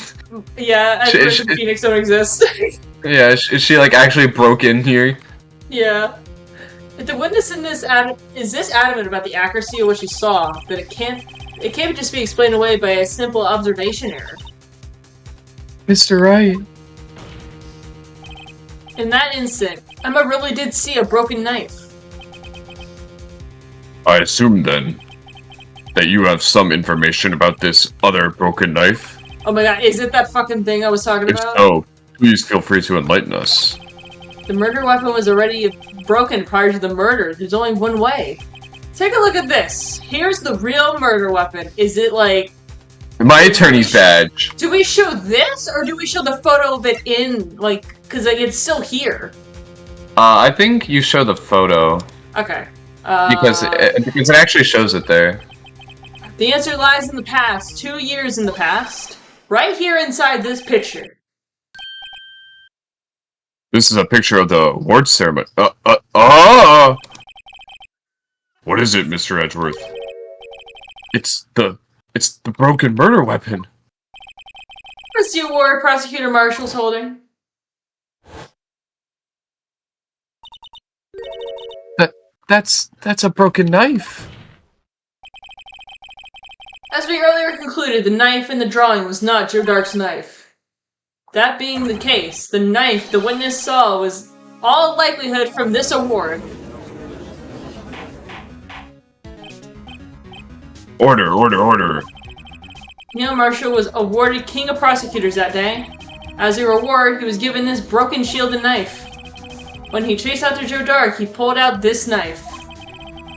Yeah, Edward and Phoenix don't exist. Yeah, is she like actually broke in here? Yeah. But the witness in this is this adamant about the accuracy of what she saw, that it can't just be explained away by a simple observation error. Mr. Wright. In that instant, Emma really did see a broken knife. I assume, then, that you have some information about this other broken knife? Oh my god, is it that fucking thing I was talking If about? so, please feel free to enlighten us. The murder weapon was already broken prior to the murder. There's only one way. Take a look at this. Here's the real murder weapon. Is it like... My attorney's badge. Do we show this, or do we show the photo of it in, like... Because like, it's still here. I think you show the photo. Okay. Because it actually shows it there. The answer lies in the past. 2 years in the past. Right here inside this picture. This is a picture of the award ceremony. What is it, Mr. Edgeworth? It's the broken murder weapon. What's the award Prosecutor Marshall's holding? That's a broken knife. As we earlier concluded, the knife in the drawing was not Joe Dark's knife. That being the case, the knife the witness saw was all likelihood from this award. Order. Neil Marshall was awarded King of Prosecutors that day. As a reward, he was given this broken shield and knife. When he chased after Joe Dark, he pulled out this knife.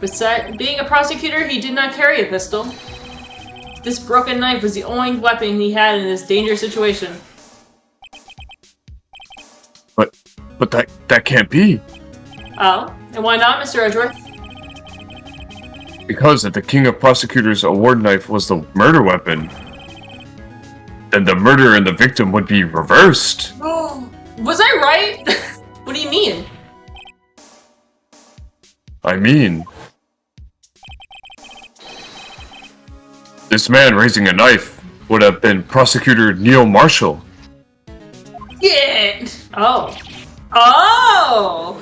Besides being a prosecutor, he did not carry a pistol. This broken knife was the only weapon he had in this dangerous situation. But that can't be. Oh? And why not, Mr. Edgeworth? Because if the King of Prosecutors award knife was the murder weapon, then the murderer and the victim would be reversed. Oh, was I right? What do you mean? I mean... this man raising a knife would have been Prosecutor Neil Marshall. Yeah! Oh. Oh!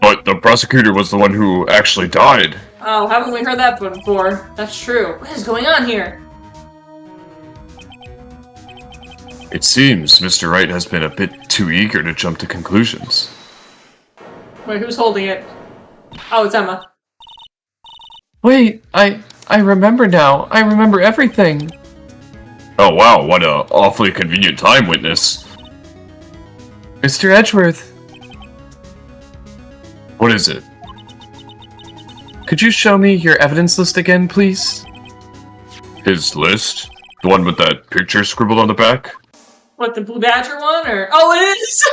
But the prosecutor was the one who actually died. Oh, haven't we heard that before? That's true. What is going on here? It seems Mr. Wright has been a bit too eager to jump to conclusions. Wait, who's holding it? Oh, it's Emma. Wait, I remember now. I remember everything. Oh wow, what a awfully convenient time, witness. Mr. Edgeworth. What is it? Could you show me your evidence list again, please? His list? The one with that picture scribbled on the back? What, the Blue Badger one, or... Oh, it is!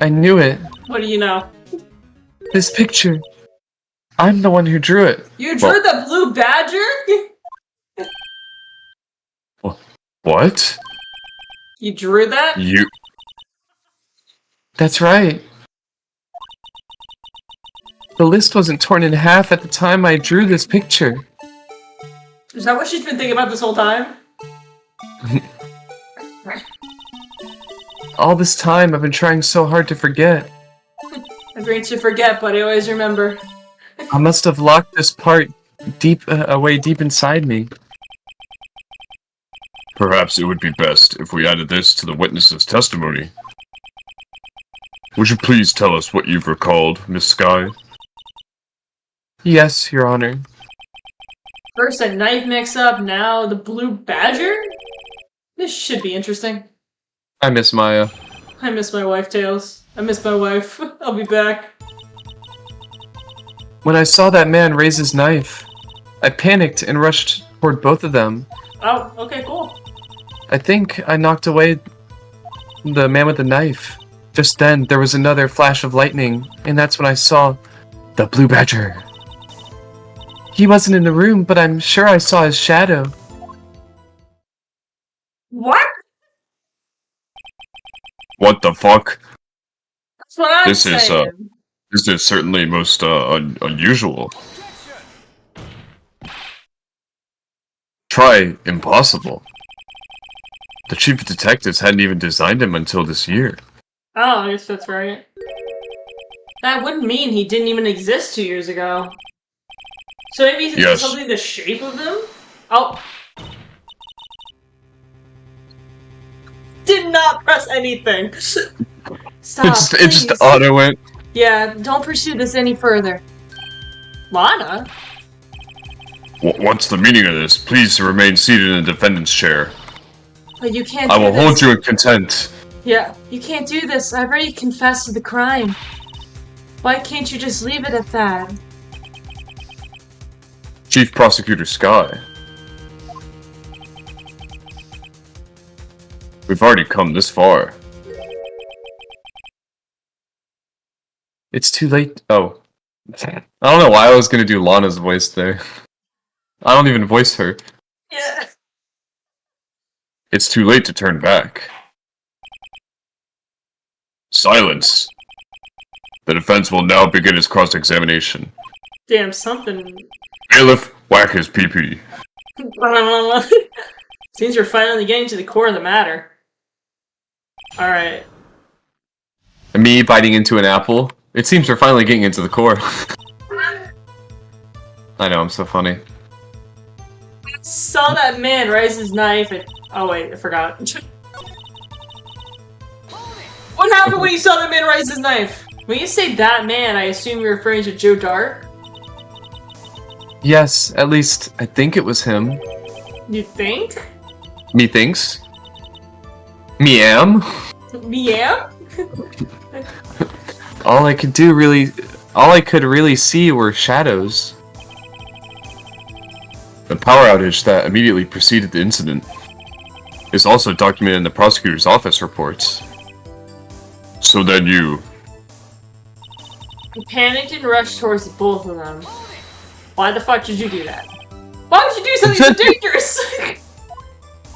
I knew it. What do you know? This picture. I'm the one who drew it. You drew the Blue Badger? What? You drew that? You... That's right. The list wasn't torn in half at the time I drew this picture. Is that what she's been thinking about this whole time? All this time, I've been trying so hard to forget. I'm great to forget, but I always remember. I must have locked this part deep away deep inside me. Perhaps it would be best if we added this to the witness's testimony. Would you please tell us what you've recalled, Miss Skye? Yes, Your Honor. First a knife mix-up, now the Blue Badger? This should be interesting. I miss Maya. I miss my wife, Tails. I miss my wife. I'll be back. When I saw that man raise his knife, I panicked and rushed toward both of them. Oh, okay, cool. I think I knocked away the man with the knife. Just then, there was another flash of lightning, and that's when I saw the Blue Badger. He wasn't in the room, but I'm sure I saw his shadow. What? What the fuck? That's what I'm This saying. is certainly most unusual. Try impossible. The chief of detectives hadn't even designed him until this year. Oh, I guess that's right. That wouldn't mean he didn't even exist 2 years ago. So maybe it's Yes. something the shape of them? Oh. Did not press anything. Stop, It just please. auto went. Yeah, don't pursue this any further. Lana? What's the meaning of this? Please remain seated in the defendant's chair. But you can't I do will this. hold you in contempt. Yeah, you can't do this. I've already confessed to the crime. Why can't you just leave it at that? Chief Prosecutor Sky. We've already come this far. It's too late. Oh. I don't know why I was gonna do Lana's voice there. I don't even voice her. Yeah. It's too late to turn back. Silence. The defense will now begin its cross-examination. Damn, something. Bailiff, whack his pee-pee. Seems you're finally getting to the core of the matter. Alright. Me biting into an apple. It seems we're finally getting into the core. I know, I'm so funny. Saw that man raise his knife and... Oh wait, I forgot. What happened when you saw that man raise his knife? When you say that man, I assume you're referring to Joe Dark? Yes, at least I think it was him. You think? Me thinks. Me am. Yeah? All I could really see were shadows. The power outage that immediately preceded the incident is also documented in the prosecutor's office reports. So then you... He panicked and rushed towards both of them. Why the fuck did you do that? Why would you do something so dangerous?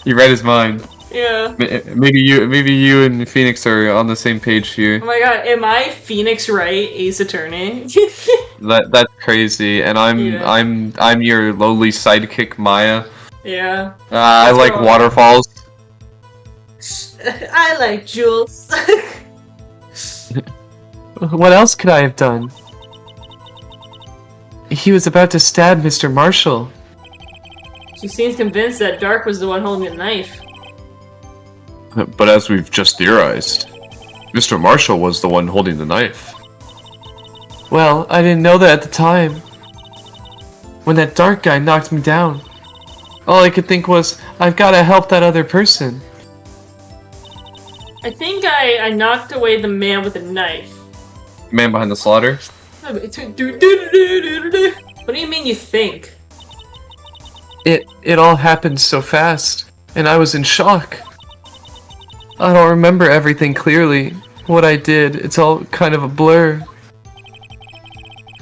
You read his mind. Yeah. Maybe you and Phoenix are on the same page here. Oh my god, am I Phoenix Wright, Ace Attorney? That's crazy, and I'm your lowly sidekick Maya. Yeah. I like waterfalls. I like Jules. What else could I have done? He was about to stab Mr. Marshall. She seems convinced that Dark was the one holding the knife. But as we've just theorized, Mr. Marshall was the one holding the knife. Well, I didn't know that at the time. When that Dark guy knocked me down, all I could think was, I've gotta help that other person. I think I knocked away the man with the knife. Man behind the slaughter? What do you mean you think? It all happened so fast, and I was in shock. I don't remember everything clearly. What I did, it's all kind of a blur.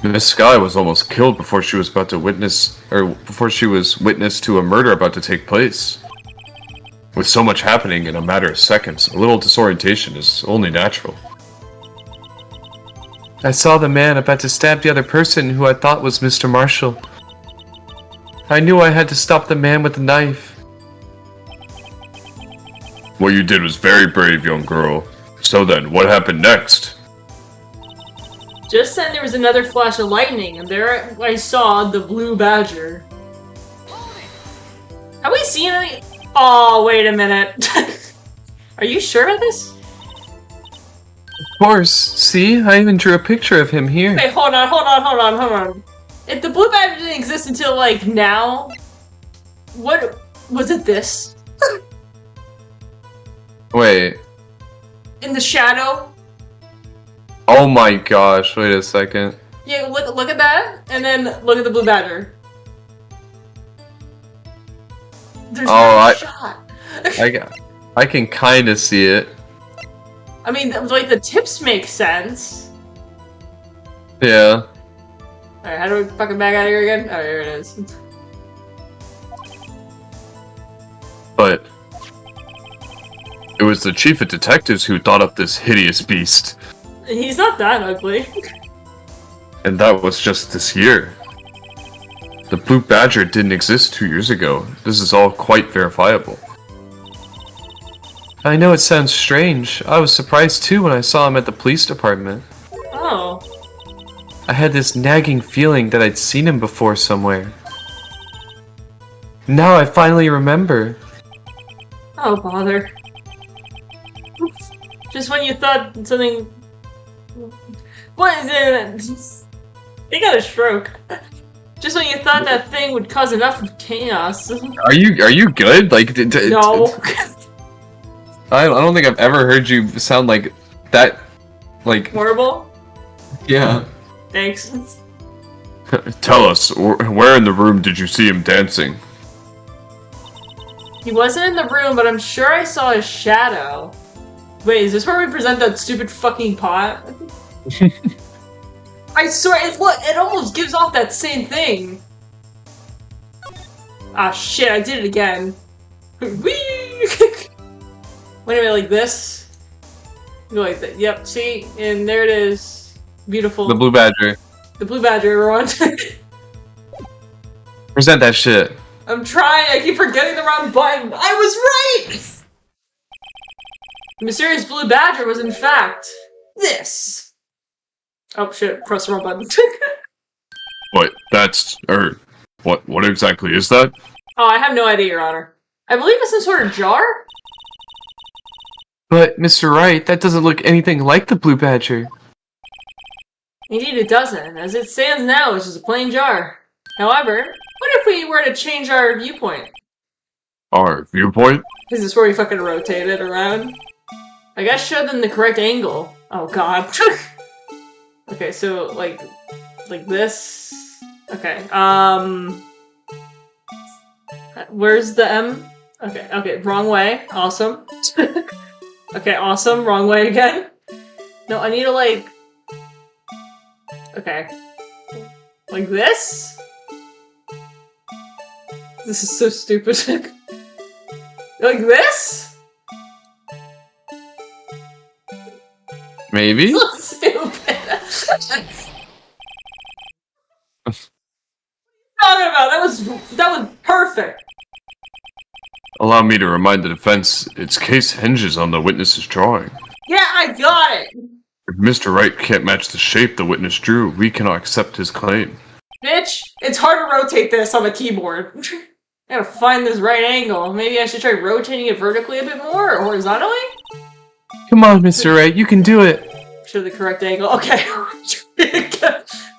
Miss Sky was almost killed before she was about to witness to a murder about to take place. With so much happening in a matter of seconds, a little disorientation is only natural. I saw the man about to stab the other person who I thought was Mr. Marshall. I knew I had to stop the man with the knife. What you did was very brave, young girl. So then, what happened next? Just then there was another flash of lightning, and there I saw the blue badger. Have we seen any? Oh, wait a minute. Are you sure about this? Of course. See? I even drew a picture of him here. Wait, hold on. If the blue badger didn't exist until, like, now, what... was it this? Wait. In the shadow? Oh my gosh, wait a second. Yeah, look at that, and then look at the blue badger. There's no shot. I can kind of see it. I mean, like, the tips make sense. Yeah. Alright, how do we fucking back out of here again? Oh, here it is. But It was the chief of detectives who thought up this hideous beast. He's not that ugly. And that was just this year. The Blue Badger didn't exist 2 years ago. This is all quite verifiable. I know it sounds strange. I was surprised too when I saw him at the police department. Oh. I had this nagging feeling that I'd seen him before somewhere. Now I finally remember. Oh, bother. Just when you thought something... What is it? They got a stroke. Just when you thought that thing would cause enough chaos. Are you good? Like, No. I don't think I've ever heard you sound like that. Like, Horrible? yeah. Thanks. Tell us, where in the room did you see him dancing? He wasn't in the room, but I'm sure I saw his shadow. Wait, is this where we present that stupid fucking pot? I swear, it almost gives off that same thing. Ah, shit, I did it again. Whee! Wait a minute, like this? Go like that. Yep, see? And there it is. Beautiful. The Blue Badger. The Blue Badger, everyone. Present that shit. I'm trying, I keep forgetting the wrong button. I was right! The mysterious Blue Badger was in fact this. Oh shit, press the wrong button. What? What exactly is that? Oh, I have no idea, Your Honor. I believe it's some sort of jar? But, Mr. Wright, that doesn't look anything like the Blue Badger. Indeed it doesn't. As it stands now, it's just a plain jar. However, what if we were to change our viewpoint? Our viewpoint? Is this where we fucking rotate it around? I guess show them the correct angle. Oh god. Okay, so like this. Okay, where's the M? Okay, wrong way. Awesome. Okay, awesome. Wrong way again. No, I need to like. Okay, like this. This is so stupid. Like this? Maybe? So stupid. Talking about that was perfect. Allow me to remind the defense, its case hinges on the witness's drawing. Yeah, I got it. If Mr. Wright can't match the shape the witness drew, we cannot accept his claim. Bitch, it's hard to rotate this on the keyboard. I gotta find this right angle. Maybe I should try rotating it vertically a bit more, or horizontally? Come on, Mr. Wright, you can do it. Show the correct angle. Okay.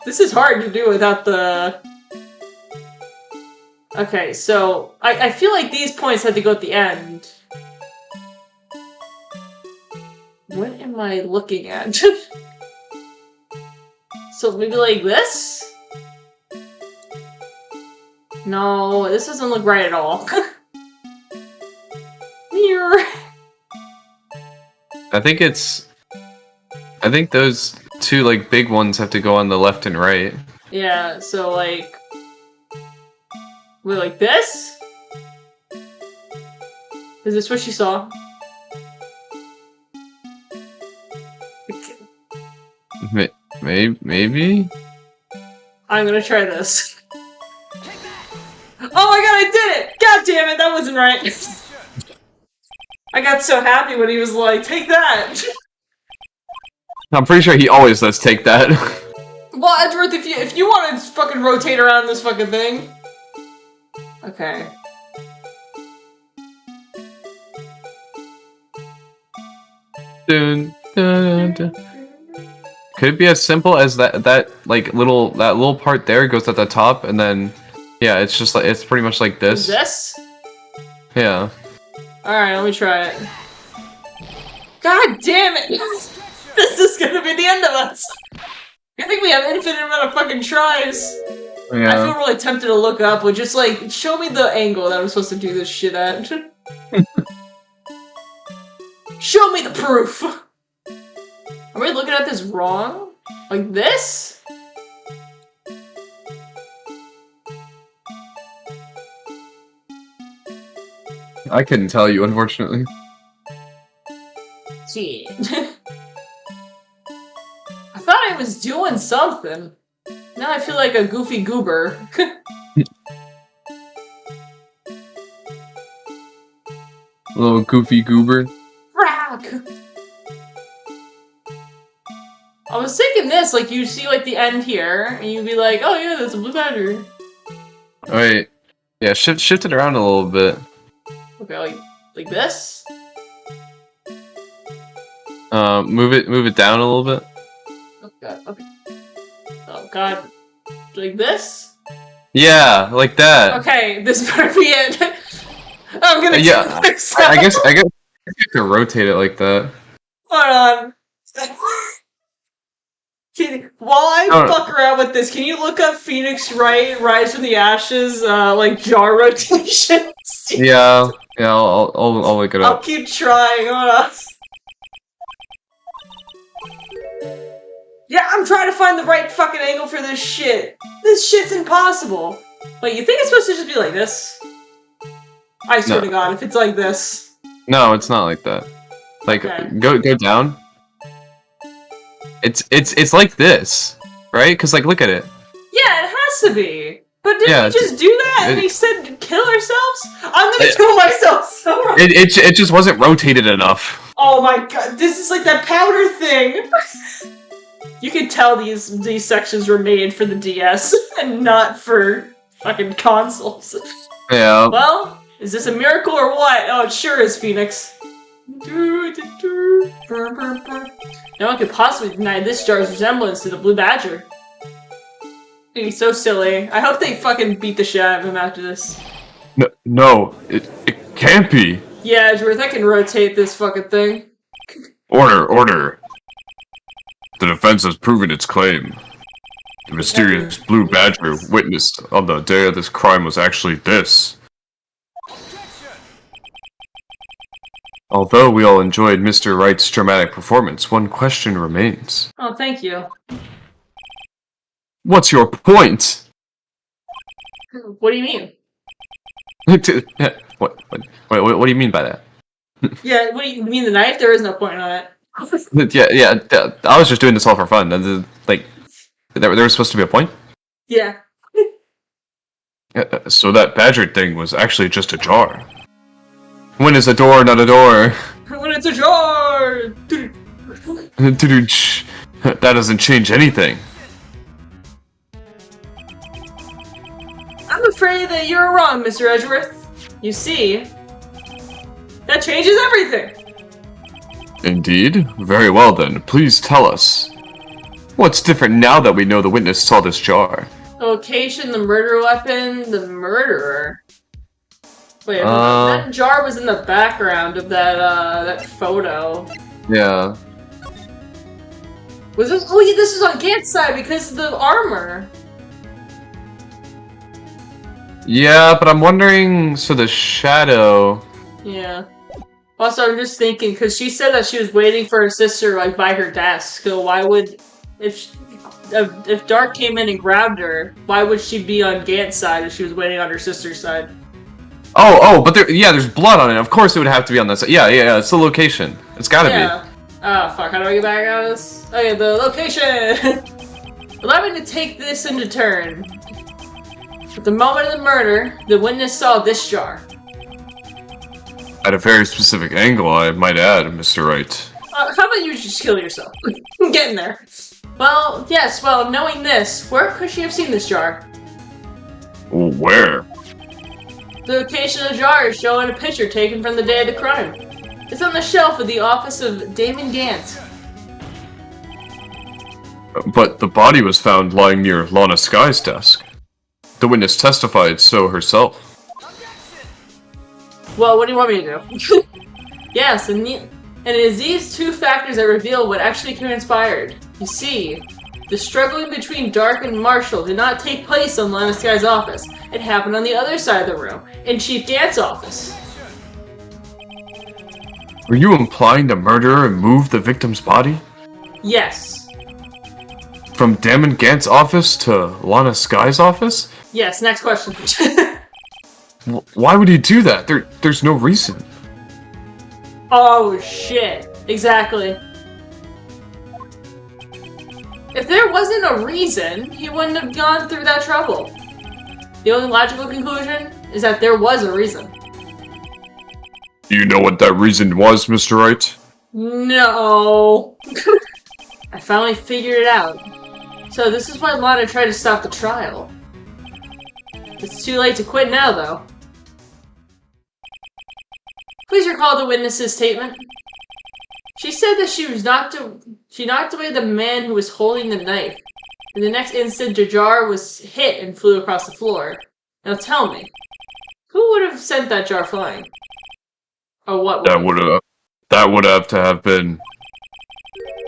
This is hard to do without the... Okay, so I feel like these points had to go at the end. What am I looking at? So maybe like this? No, this doesn't look right at all. Mirror. I think those two, like, big ones have to go on the left and right. Yeah, so like... Wait, like this? Is this what you saw? Maybe? I'm gonna try this. Oh my god, I did it! God damn it, that wasn't right. I got so happy when he was like, take that! I'm pretty sure he always does take that. Well, Edgeworth, if you want to fucking rotate around this fucking thing. Okay. Dun, dun, dun. Could it be as simple as that little part there goes at the top, and then yeah, it's just like it's pretty much like this. This? Yeah. Alright, let me try it. God damn it! This is gonna be the end of us! I think we have infinite amount of fucking tries. Yeah. I feel really tempted to look up, but just like, show me the angle that I'm supposed to do this shit at. Show me the proof! Are we looking at this wrong? Like this? I couldn't tell you, unfortunately. Shit. I thought I was doing something. Now I feel like a goofy goober. Little goofy goober. Rock! I was thinking this, like, you see, like, the end here, and you'd be like, oh yeah, that's a blue badger. Alright. Yeah, shift it around a little bit. Okay, like this? Move it down a little bit. Oh god, okay. Oh god. Like this? Yeah, like that. Okay, this better be it. I'm gonna Yeah, do this. I guess you could rotate it like that. Hold on. While I fuck around with this, can you look up Phoenix Wright Rise from the Ashes, like jar rotations? Yeah, I'll look it I'll up. keep trying. Hold on. Yeah, I'm trying to find the right fucking angle for this shit. This shit's impossible. Wait, you think it's supposed to just be like this? I swear to God, if it's like this. No, it's not like that. Like, Okay. go down. It's like this, right? Cause like, look at it. Yeah, it has to be. But didn't Yeah, we just do that and he said to kill ourselves? I'm gonna kill myself so hard. It just wasn't rotated enough. Oh my god, this is like that powder thing! You can tell these sections were made for the DS and not for fucking consoles. Yeah. Well, is this a miracle or what? Oh, it sure is, Phoenix. No one could possibly deny this jar's resemblance to the Blue Badger. He's so silly. I hope they fucking beat the shit out of him after this. No, it can't be. Yeah, Edgeworth, I can rotate this fucking thing. Order. The defense has proven its claim. The mysterious Blue Badger witnessed on the day of this crime was actually this. Although we all enjoyed Mr. Wright's dramatic performance, one question remains. Oh, thank you. What's your point? What do you mean? What do you mean by that? Yeah, what do you mean the knife? There is no point on it. Yeah. I was just doing this all for fun. Like, there was supposed to be a point. Yeah. So that badger thing was actually just a jar. When is a door not a door? When it's a jar! That doesn't change anything. I'm afraid that you're wrong, Mr. Edgeworth. You see, that changes everything. Indeed? Very well then, please tell us. What's different now that we know the witness saw this jar? The location, the murder weapon, the murderer. Wait, that jar was in the background of that photo. Yeah. Was this? Oh yeah, this is on Gant's side because of the armor. Yeah, but I'm wondering, so the shadow... Yeah. Also, I'm just thinking, because she said that she was waiting for her sister, like, by her desk, so why would... If Dark came in and grabbed her, why would she be on Gant's side if she was waiting on her sister's side? But there's blood on it. Of course it would have to be on that side. Yeah, it's the location. It's gotta be. Oh, fuck, how do I get back out of this? Okay, the location! Allow me to take this into turn. At the moment of the murder, the witness saw this jar. At a very specific angle, I might add, Mr. Wright. How about you just kill yourself? I'm getting there. Well, yes, knowing this, where could she have seen this jar? Where? The location of the jar is shown in a picture taken from the day of the crime. It's on the shelf of the office of Damon Gant. But the body was found lying near Lana Sky's desk. The witness testified so herself. Well, what do you want me to do? Yes, and it is these two factors that reveal what actually transpired. You see, the struggling between Dark and Marshall did not take place on Lana Sky's office. It happened on the other side of the room, in Chief Gant's office. Were you implying the murderer moved the victim's body? Yes. From Damon Gant's office to Lana Sky's office? Yes, next question. Why would he do that? There's no reason. Oh, shit. Exactly. If there wasn't a reason, he wouldn't have gone through that trouble. The only logical conclusion is that there was a reason. Do you know what that reason was, Mr. Wright? No. I finally figured it out. So this is why Lana tried to stop the trial. It's too late to quit now, though. Please recall the witness's statement. She said that she knocked away the man who was holding the knife. In the next instant, the jar was hit and flew across the floor. Now tell me, who would have sent that jar flying? Or what would That would have to have been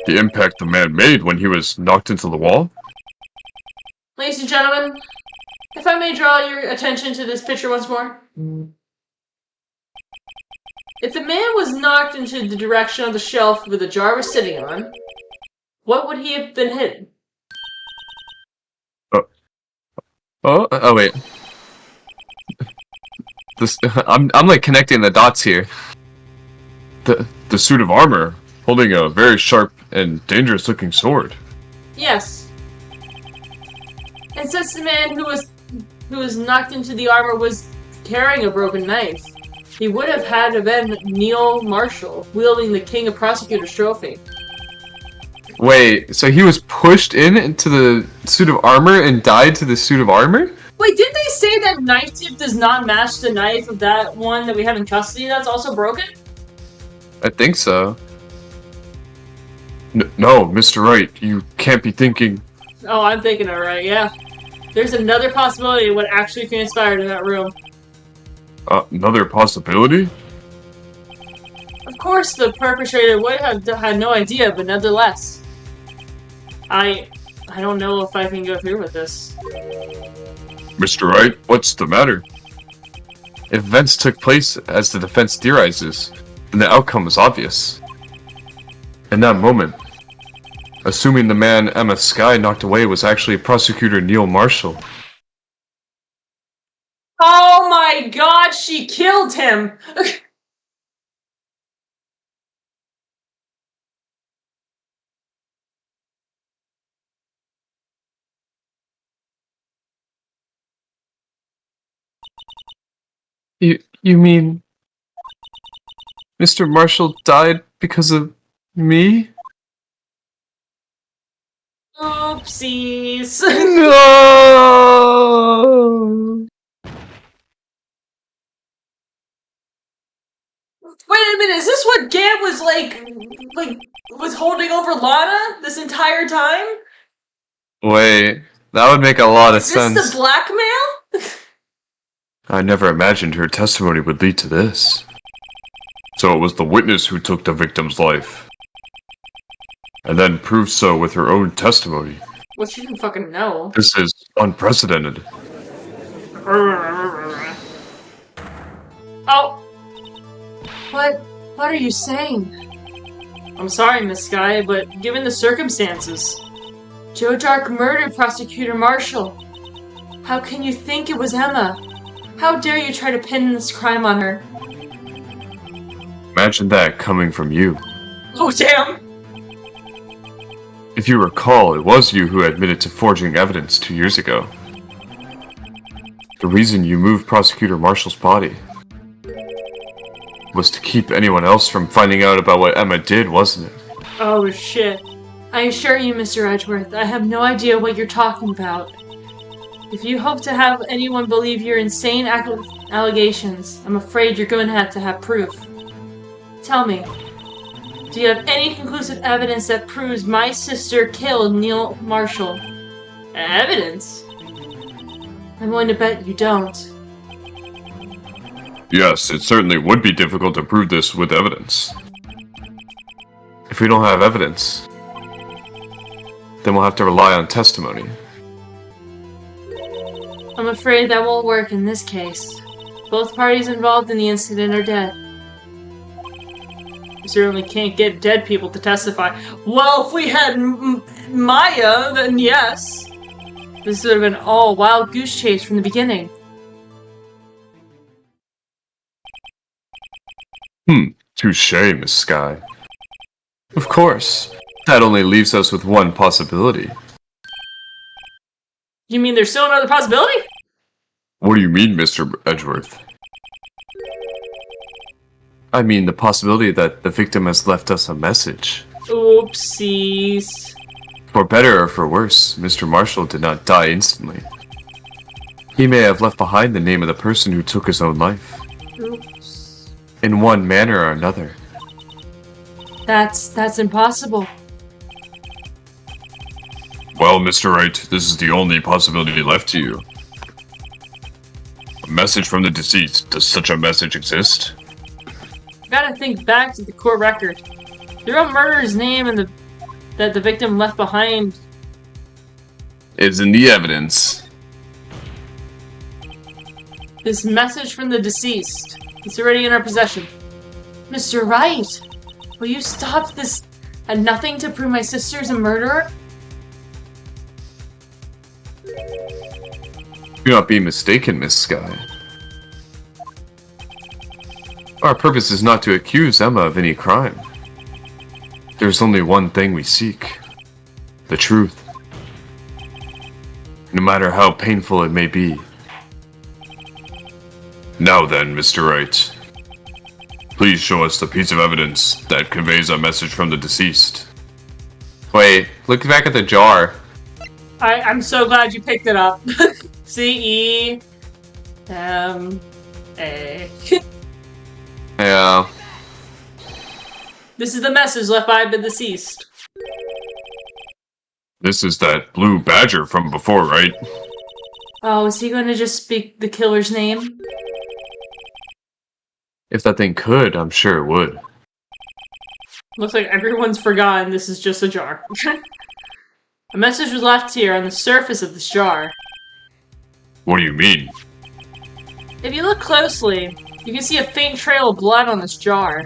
the impact the man made when he was knocked into the wall? Ladies and gentlemen, if I may draw your attention to this picture once more. If the man was knocked into the direction of the shelf where the jar was sitting on, what would he have been hit? Oh wait. This I'm like connecting the dots here. The suit of armor, holding a very sharp and dangerous looking sword. Yes. And since the man who was knocked into the armor was carrying a broken knife, he would have had to been Neil Marshall, wielding the King of Prosecutors trophy. Wait, so he was pushed into the suit of armor and died to the suit of armor? Wait, didn't they say that knife tip does not match the knife of that one that we have in custody that's also broken? I think so. No, Mr. Wright, you can't be thinking... Oh, I'm thinking it right, yeah. There's another possibility of what actually transpired in that room. Another possibility? Of course, the perpetrator would have had no idea, but nonetheless. I don't know if I can go through with this. Mr. Wright, what's the matter? If events took place as the defense theorizes, then the outcome was obvious. In that moment, assuming the man Emma Skye knocked away was actually Prosecutor Neil Marshall. Oh my god, she killed him! You mean Mr. Marshall died because of me? Oopsies. No! Wait a minute, is this what Gant was was holding over Lana this entire time? Wait, that would make a lot of sense. Is this the blackmail? I never imagined her testimony would lead to this. So it was the witness who took the victim's life. And then proved so with her own testimony. Well, she didn't fucking know. This is unprecedented. Oh! What are you saying? I'm sorry, Miss Skye, but given the circumstances, Joe Dark murdered Prosecutor Marshall. How can you think it was Emma? How dare you try to pin this crime on her? Imagine that coming from you. Oh, damn! If you recall, it was you who admitted to forging evidence 2 years ago. The reason you moved Prosecutor Marshall's body was to keep anyone else from finding out about what Emma did, wasn't it? Oh, shit. I assure you, Mr. Edgeworth, I have no idea what you're talking about. If you hope to have anyone believe your insane allegations, I'm afraid you're going to have proof. Tell me, do you have any conclusive evidence that proves my sister killed Neil Marshall? Evidence? I'm going to bet you don't. Yes, it certainly would be difficult to prove this with evidence. If we don't have evidence, then we'll have to rely on testimony. I'm afraid that won't work in this case. Both parties involved in the incident are dead. You certainly can't get dead people to testify. Well, if we had Maya, then yes. This would have been all wild goose chase from the beginning. Touche, Miss Skye. Of course. That only leaves us with one possibility. You mean there's still another possibility? What do you mean, Mr. Edgeworth? I mean the possibility that the victim has left us a message. Oopsies. For better or for worse, Mr. Marshall did not die instantly. He may have left behind the name of the person who took his own life. Oops. In one manner or another. That's impossible. Well, Mr. Wright, this is the only possibility left to you. A message from the deceased. Does such a message exist? Gotta think back to the court record. The real murderer's name and that the victim left behind Is in the evidence. this message from the deceased. It's already in our possession. Mr. Wright, will you stop this at nothing to prove my sister's a murderer? Do not be mistaken, Miss Sky. Our purpose is not to accuse Emma of any crime. There's only one thing we seek. The truth. No matter how painful it may be. Now then, Mr. Wright. Please show us the piece of evidence that conveys a message from the deceased. Wait, look back at the jar. I'm so glad you picked it up. C-E-M-A. Yeah. This is the message left by the deceased. This is that blue badger from before, right? Oh, is he going to just speak the killer's name? If that thing could, I'm sure it would. Looks like everyone's forgotten this is just a jar. A message was left here on the surface of this jar. What do you mean? If you look closely, you can see a faint trail of blood on this jar.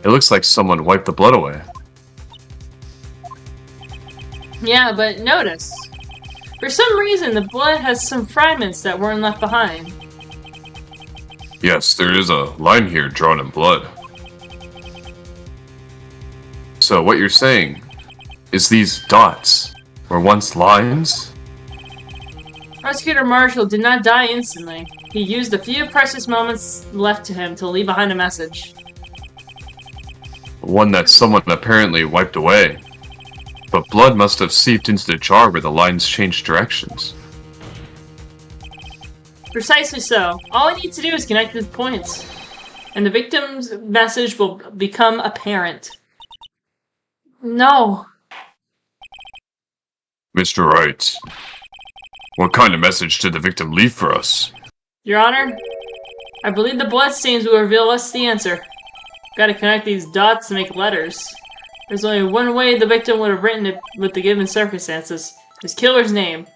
It looks like someone wiped the blood away. Yeah, but notice. For some reason, the blood has some fragments that weren't left behind. Yes, there is a line here drawn in blood. So what you're saying is these dots were once lines? Prosecutor Marshall did not die instantly. He used the few precious moments left to him to leave behind a message. One that someone apparently wiped away. But blood must have seeped into the jar where the lines changed directions. Precisely so. All I need to do is connect the points. And the victim's message will become apparent. No. Mr. Wright, what kind of message did the victim leave for us? Your Honor, I believe the bloodstains will reveal us the answer. Gotta connect these dots to make letters. There's only one way the victim would have written it with the given circumstances. His killer's name.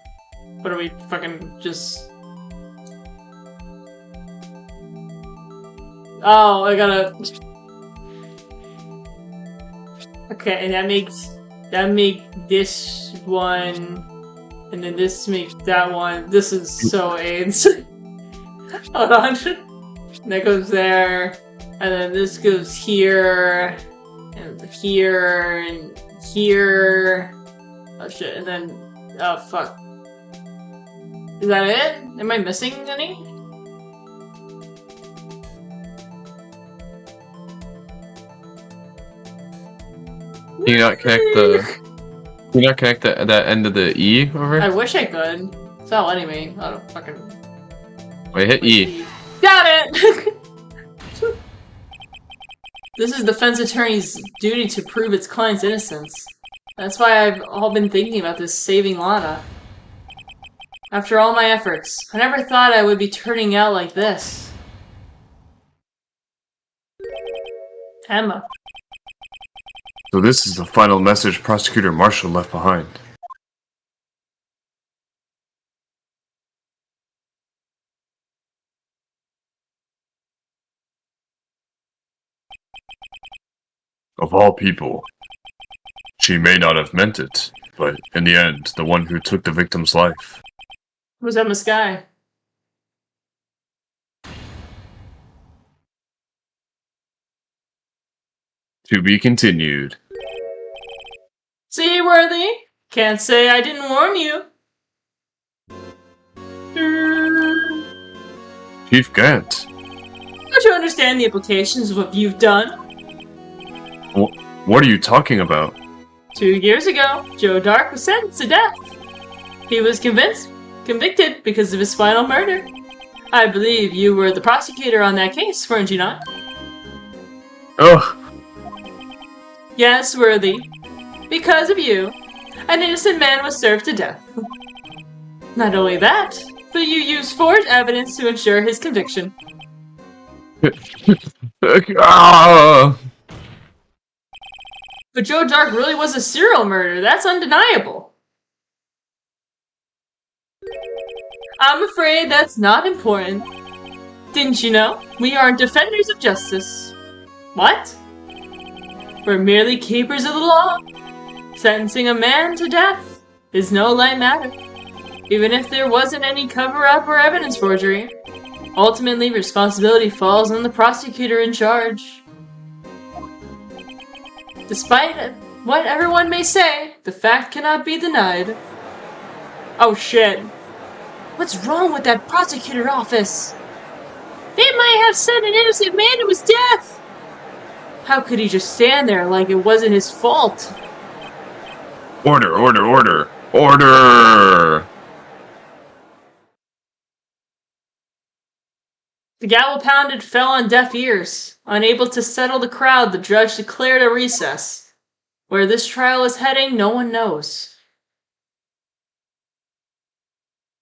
What are we fucking just... Oh, I gotta... Okay, that makes this one, and then this makes that one. This is so AIDS. Hold on. That goes there, and then this goes here, and here, and here. Oh shit, and then, oh fuck. Is that it? Am I missing any? Can you not connect that end of the E over? I wish I could. It's not letting me. I don't fucking... Wait, hit E. Got it! This is the defense attorney's duty to prove its client's innocence. That's why I've all been thinking about this saving Lana. After all my efforts, I never thought I would be turning out like this. Emma. So this is the final message Prosecutor Marshall left behind. Of all people, she may not have meant it, but in the end, the one who took the victim's life. Was Emma Sky? To be continued. See, Worthy? Can't say I didn't warn you. Chief Gant. Don't you understand the implications of what you've done? What are you talking about? 2 years ago, Joe Dark was sentenced to death. He was convicted because of his final murder. I believe you were the prosecutor on that case, weren't you not? Oh, Yes, Worthy. Because of you, an innocent man was served to death. Not only that, but you used forged evidence to ensure his conviction. ah. But Joe Dark really was a serial murderer, that's undeniable. I'm afraid that's not important. Didn't you know? We aren't defenders of justice. What? We're merely keepers of the law. Sentencing a man to death is no light matter. Even if there wasn't any cover-up or evidence forgery, ultimately responsibility falls on the prosecutor in charge. Despite what everyone may say, the fact cannot be denied. Oh shit. What's wrong with that prosecutor office? They might have sent an innocent man to his death! How could he just stand there like it wasn't his fault? Order, order, order, order! The gavel pounded fell on deaf ears. Unable to settle the crowd, the judge declared a recess. Where this trial is heading, no one knows.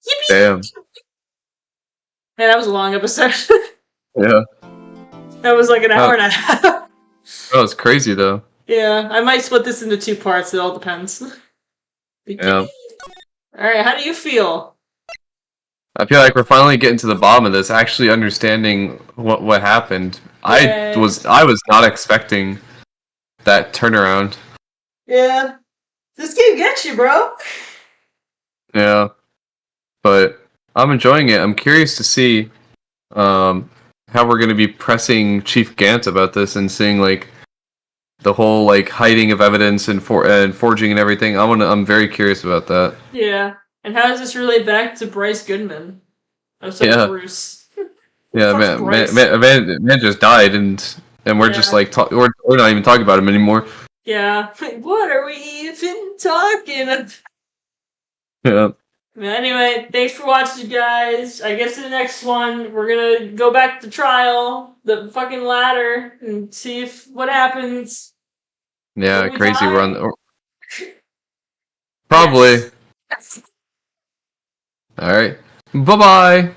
Yippee! Damn. Man, that was a long episode. Yeah. That was like an hour and a half. That was crazy, though. Yeah, I might split this into 2 parts. It all depends. Yeah. Alright, how do you feel? I feel like we're finally getting to the bottom of this, actually understanding what happened. Yay. I was not expecting that turnaround. Yeah. This game gets you, bro. Yeah. But I'm enjoying it. I'm curious to see how we're gonna be pressing Chief Gant about this and seeing like the whole like hiding of evidence and forging and everything. I'm very curious about that. Yeah. And how does this relate back to Bryce Goodman? Oh, sorry, Yeah. Bruce. Yeah, Fuck's Bryce? man just died and we're just Yeah. like we're not even talking about him anymore. Yeah. What are we even talking about? Yeah. Anyway, thanks for watching, guys. I guess in the next one, we're gonna go back to trial, the fucking ladder, and see if what happens. Yeah, Will we crazy die? run. Probably. Yes. All right. Bye-bye.